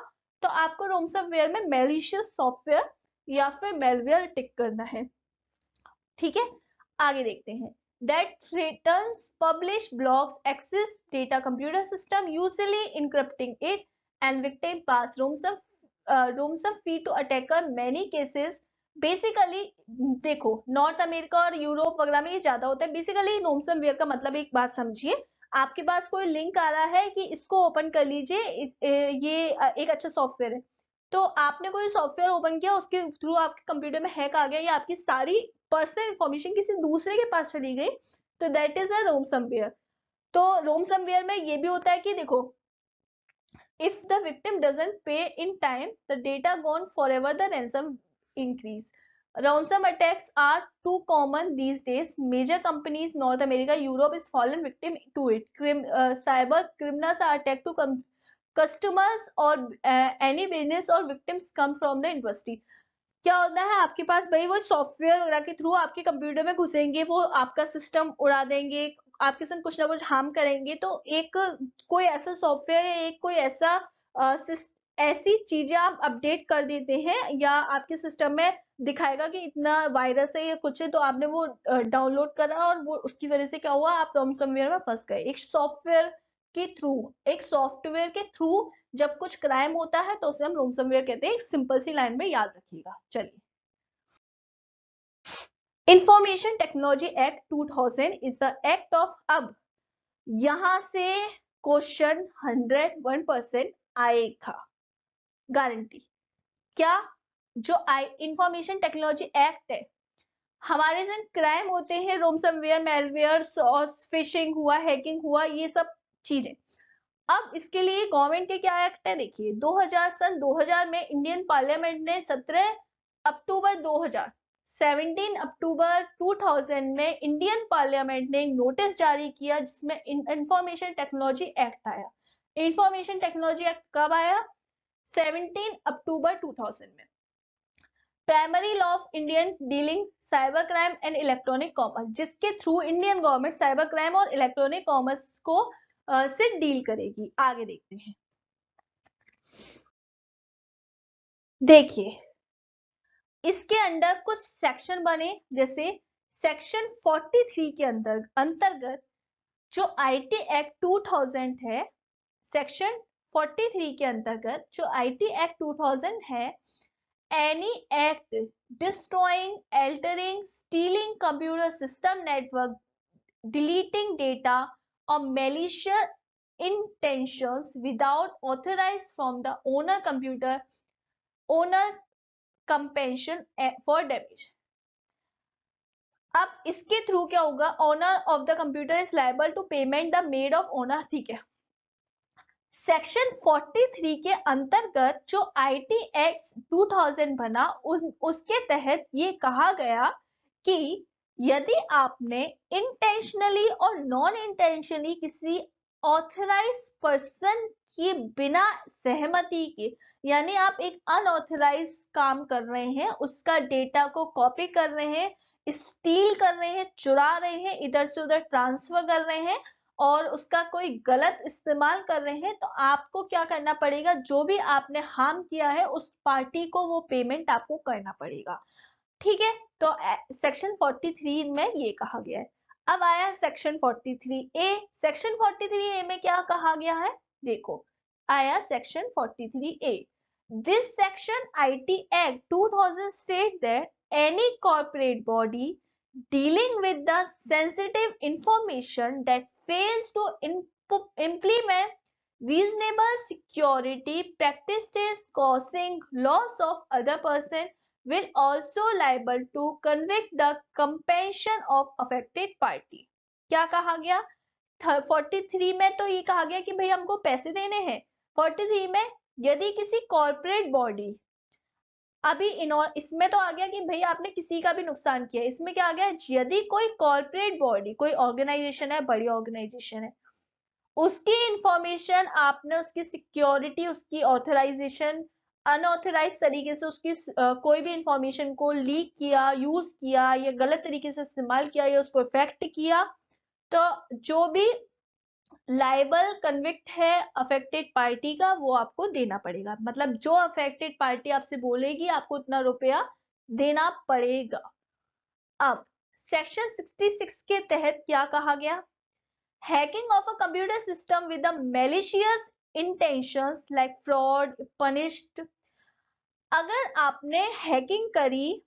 तो आपको रोमसमवेयर में मेलिशियस सॉफ्टवेयर या फिर मेलवेयर टिक करना है। ठीक है, आगे देखते हैं। that threatens publish blogs access data computer system usually encrypting it and victim pass ransom fee to attacker many cases। Basically देखो नॉर्थ अमेरिका और यूरोप वगैरह में ये ज्यादा होता है। बेसिकली ransom का मतलब एक बात समझिए, आपके पास कोई लिंक आ रहा है कि इसको ओपन कर लीजिए, ये एक अच्छा सॉफ्टवेयर है, तो आपने कोई सॉफ्टवेयर ओपन किया, उसके थ्रू आपके कंप्यूटर में हैक आ गया या आपकी सारी पर्सनल इंफॉर्मेशन किसी दूसरे के पास चली गई, तो दैट इज अ रोमसमवेयर। तो रोमसमवेयर में ये भी होता है कि देखो, if the victim doesn't pay in time the data gone forever, the ransom increase। ransom attacks are too common these days, major companies North America Europe is fallen victim to it। cyber criminals are attacked to customers or any business or victims come from the industry। क्या होता है आपके पास भाई, वो software वगैरह के through आपके computer में घुसेंगे, वो आपका सिस्टम उड़ा देंगे, आपके संग कुछ ना कुछ हार्म करेंगे। तो एक कोई ऐसा सॉफ्टवेयर या एक कोई ऐसा ऐसी चीजें आप अपडेट कर देते हैं या आपके सिस्टम में दिखाएगा कि इतना वायरस है या कुछ है, तो आपने वो डाउनलोड करा और वो उसकी वजह से क्या हुआ, आप रॉमसमवेयर में फंस गए। एक सॉफ्टवेयर के थ्रू, एक सॉफ्टवेयर के थ्रू जब कुछ क्राइम होता है तो उसे हम रॉमसमवेयर कहते हैं। एक सिंपल सी लाइन में याद रखिएगा। चलिए, information technology act 2000 is the act of, अब यहां से क्वेश्चन 101% आएगा, गारंटी। क्या जो इंफॉर्मेशन टेक्नोलॉजी एक्ट है, हमारे जो क्राइम होते हैं, रोमसमवेयर, मेलवेयर और फिशिंग हुआ, हैकिंग हुआ, ये सब चीजें। अब इसके लिए गवर्नमेंट के क्या एक्ट है, देखिए 2000 सन 2000 में इंडियन पार्लियामेंट ने 17 अक्टूबर 2000 17 अक्टूबर 2000 में इंडियन पार्लियामेंट ने एक नोटिस जारी किया जिसमें इंफॉर्मेशन टेक्नोलॉजी एक्ट आया। इंफॉर्मेशन टेक्नोलॉजी एक्ट कब आया? 17 अक्टूबर 2000 में। Primary law of Indian dealing cyber crime and electronic commerce, जिसके through Indian government cyber crime और इलेक्ट्रॉनिक कॉमर्स को से डील करेगी। आगे देखते हैं। देखिए इसके अंडर कुछ सेक्शन बने, जैसे सेक्शन 43 के अंतर्गत जो आईटी एक्ट 2000 है, सेक्शन 43 के अंतर्गत जो आईटी एक्ट 2000 है, any act destroying, altering, stealing computer system network, deleting data or malicious intentions without authorized from the owner compensation for damage। अब इसके थ्रू क्या होगा, owner of the computer is liable to payment the made of owner. ठीक है, section 43 के अंतर्गत जो IT act 2000 बना उसके तहत ये कहा गया कि यदि आपने इंटेंशनली और नॉन इंटेंशनली किसी ऑथराइज पर्सन की बिना सहमति के, यानी आप एक अनऑथराइज काम कर रहे हैं, उसका डेटा को कॉपी कर रहे हैं, स्टील कर रहे हैं, चुरा रहे हैं, इधर से उधर ट्रांसफर कर रहे हैं और उसका कोई गलत इस्तेमाल कर रहे हैं, तो आपको क्या करना पड़ेगा, जो भी आपने हार्म किया है उस पार्टी को वो पेमेंट आपको करना पड़ेगा। ठीक है, तो सेक्शन 43 में ये कहा गया है। अब आया सेक्शन 43A। सेक्शन 43A में क्या कहा गया है, देखो आया section 43A। This section IT act 2000 state that any corporate body dealing with the sensitive information that fails to implement reasonable security practices causing loss of other person will also liable to convict the compensation of affected party। क्या कहा गया 43 में? तो ये कहा गया कि भाई हमको पैसे देने हैं। 43 में यदि किसी कॉर्पोरेट बॉडी, अभी इसमें तो आ गया कि भाई आपने किसी का भी नुकसान किया, इसमें क्या आ गया, यदि कोई कॉर्पोरेट बॉडी, कोई ऑर्गेनाइजेशन है, बड़ी ऑर्गेनाइजेशन है, उसकी इंफॉर्मेशन आपने, उसकी सिक्योरिटी, उसकी ऑथराइजेशन अनऑथराइज तरीके से उसकी कोई भी इंफॉर्मेशन को लीक किया, यूज किया या गलत तरीके से इस्तेमाल किया या उसको इफेक्ट किया, तो जो भी लाइबल कन्विक्ट है अफेक्टेड पार्टी का, वो आपको देना पड़ेगा। मतलब जो अफेक्टेड पार्टी आपसे बोलेगी आपको उतना रुपया देना पड़ेगा। अब सेक्शन 66 के तहत क्या कहा गया, hacking of a computer system with malicious intentions like fraud punished. अगर आपने हैकिंग करी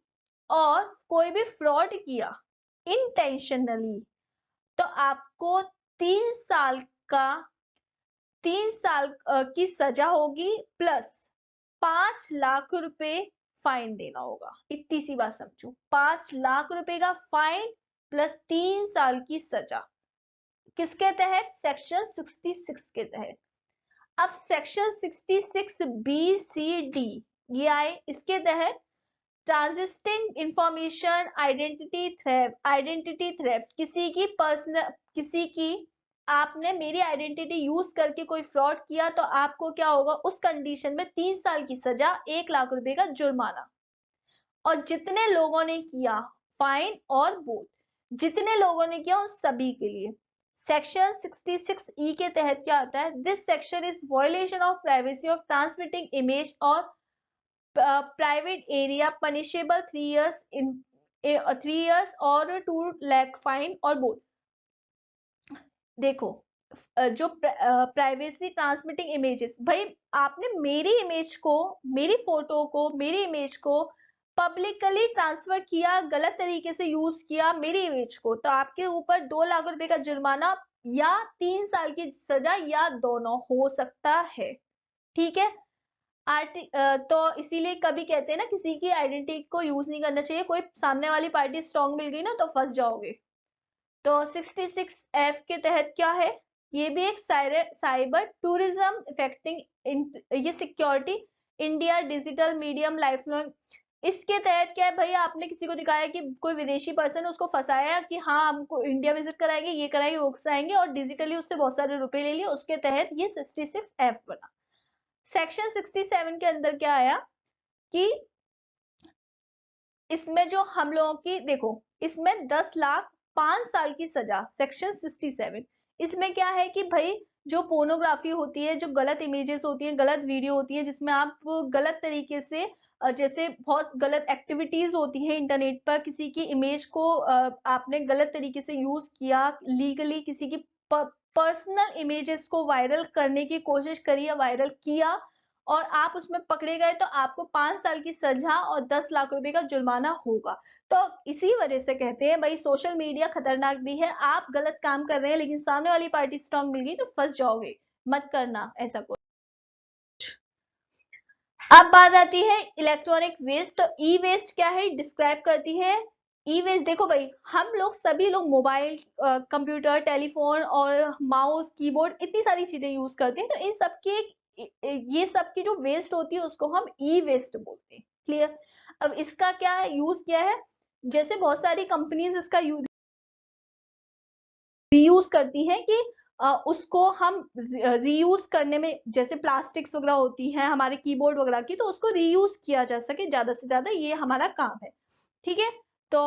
और कोई भी फ्रॉड किया इंटेंशनली, तो आपको 3 साल की सजा होगी प्लस 5 लाख रुपए फाइन देना होगा। इतनी सी बात समझो, 5 लाख रुपए का फाइन प्लस 3 साल की सजा। किसके तहत? सेक्शन 66 के तहत। अब सेक्शन 66B-C-D ये आए, इसके तहत ट्रांजिस्टिंग इंफॉर्मेशन आइडेंटिटी थ्रेफ्ट, किसी की आपने मेरी आइडेंटिटी यूज करके कोई फ्रॉड किया, तो आपको क्या होगा, उस कंडीशन में 3 साल की सजा, 1 लाख रुपए का जुर्माना। और जितने लोगों ने किया, फाइन और बोथ, जितने लोगों ने किया उन सभी के लिए। सेक्शन 66E के तहत क्या आता है, this section is violation of privacy of transmitting image और प्राइवेट एरिया पनिशेबल 3 years और 2 lakh फाइन और बोथ। देखो जो प्राइवेसी ट्रांसमिटिंग इमेजेस, भाई आपने मेरी इमेज को, मेरी फोटो को, मेरी इमेज को पब्लिकली ट्रांसफर किया, गलत तरीके से यूज किया मेरी इमेज को, तो आपके ऊपर 2 लाख रुपए का जुर्माना या 3 साल की सजा या दोनों हो सकता है। ठीक है, तो इसीलिए कभी कहते हैं ना, किसी की आइडेंटिटी को यूज नहीं करना चाहिए, कोई सामने वाली पार्टी स्ट्रांग मिल गई ना तो फंस जाओगे। तो 66F के तहत क्या है, ये भी एक साइबर टूरिज्म इफेक्टिंग ये security India digital medium life long. इसके तहत क्या है, भैया आपने किसी को दिखाया कि कोई विदेशी पर्सन है, उसको फंसाया कि हाँ हमको इंडिया विजिट कराएंगे, ये कराएंगे, वो कराएंगे, और डिजिटली उससे बहुत सारे रुपए ले लिए, उसके तहत ये 66F बना। सेक्शन 67 के अंदर क्या आया कि इसमें जो हम लोगों की, देखो इसमें 10 लाख 5 साल की सजा, सेक्शन 67। इसमें क्या है कि भाई जो पोर्नोग्राफी होती है, जो गलत इमेजेस होती हैं, गलत वीडियो होती है, जिसमें आप गलत तरीके से जैसे बहुत गलत एक्टिविटीज होती हैं इंटरनेट पर, किसी की इमेज को आपने गलत तरीके से यूज किया, लीगली किसी की पर्सनल इमेजेस को वायरल करने की कोशिश करी या वायरल किया, और आप उसमें पकड़े गए तो आपको 5 साल की सजा और 10 लाख रुपए का जुर्माना होगा। तो इसी वजह से कहते हैं भाई सोशल मीडिया खतरनाक भी है, आप गलत काम कर रहे हैं लेकिन सामने वाली पार्टी स्ट्रांग मिल गई तो फंस जाओगे, मत करना ऐसा कुछ। अब बात आती है इलेक्ट्रॉनिक वेस्ट। तो ई वेस्ट क्या है, डिस्क्राइब करती है ई वेस्ट। देखो भाई हम लोग सभी लोग मोबाइल, कंप्यूटर, टेलीफोन और माउस, कीबोर्ड, इतनी सारी चीजें यूज करते हैं, तो इन सबकी ये सब की जो वेस्ट होती है उसको हम ई वेस्ट बोलते हैं। क्लियर। अब इसका क्या यूज किया है, जैसे बहुत सारी कंपनीज इसका रीयूज करती हैं कि उसको हम रीयूज करने में, जैसे प्लास्टिक्स वगैरह होती हैं हमारे कीबोर्ड वगैरह की, तो उसको रीयूज किया जा सके ज्यादा से ज्यादा, ये हमारा काम है। ठीक है। तो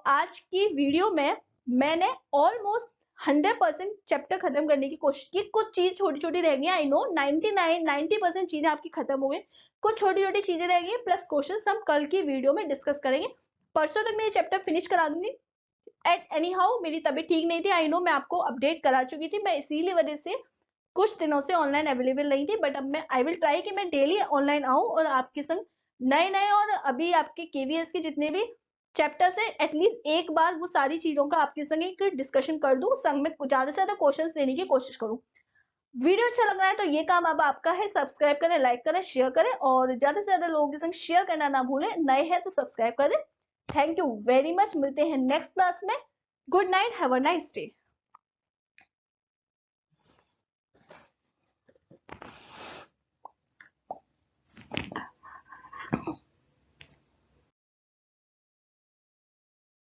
आज की वीडियो में मैंने ऑलमोस्ट 100% चैप्टर खत्म करने की कोशिश की। कुछ चीज छोटी छोटी रह गई, आई नो 90% चीजें आपकी खत्म हो गई, कुछ छोटी छोटी चीजें रह गई, प्लस क्वेश्चंस हम कल की वीडियो में डिस्कस करेंगे। परसों तक मैं ये चैप्टर फिनिश करा दूंगी। एट एनी हाउ मेरी तबीयत ठीक नहीं थी, आई नो, मैं आपको अपडेट करा चुकी थी, मैं इसीलिए वजह से कुछ दिनों से ऑनलाइन अवेलेबल नहीं थी, बट अब मैं आई विल ट्राई कि मैं डेली ऑनलाइन आऊं और आपके संग नए नए और अभी आपके केवीएस के जितने भी चैप्टर है एटलीस्ट एक बार वो सारी चीजों का आपके संग एक डिस्कशन कर दूं, संग में ज्यादा से ज्यादा क्वेश्चंस देने की कोशिश करूं। वीडियो अच्छा लग रहा है तो ये काम अब आपका है, सब्सक्राइब करें, लाइक करें, शेयर करें, और ज्यादा से ज्यादा लोगों के संग शेयर करना ना भूलें। नए हैं तो सब्सक्राइब करें। थैंक यू वेरी मच, मिलते हैं नेक्स्ट क्लास में। Good night, have a nice day.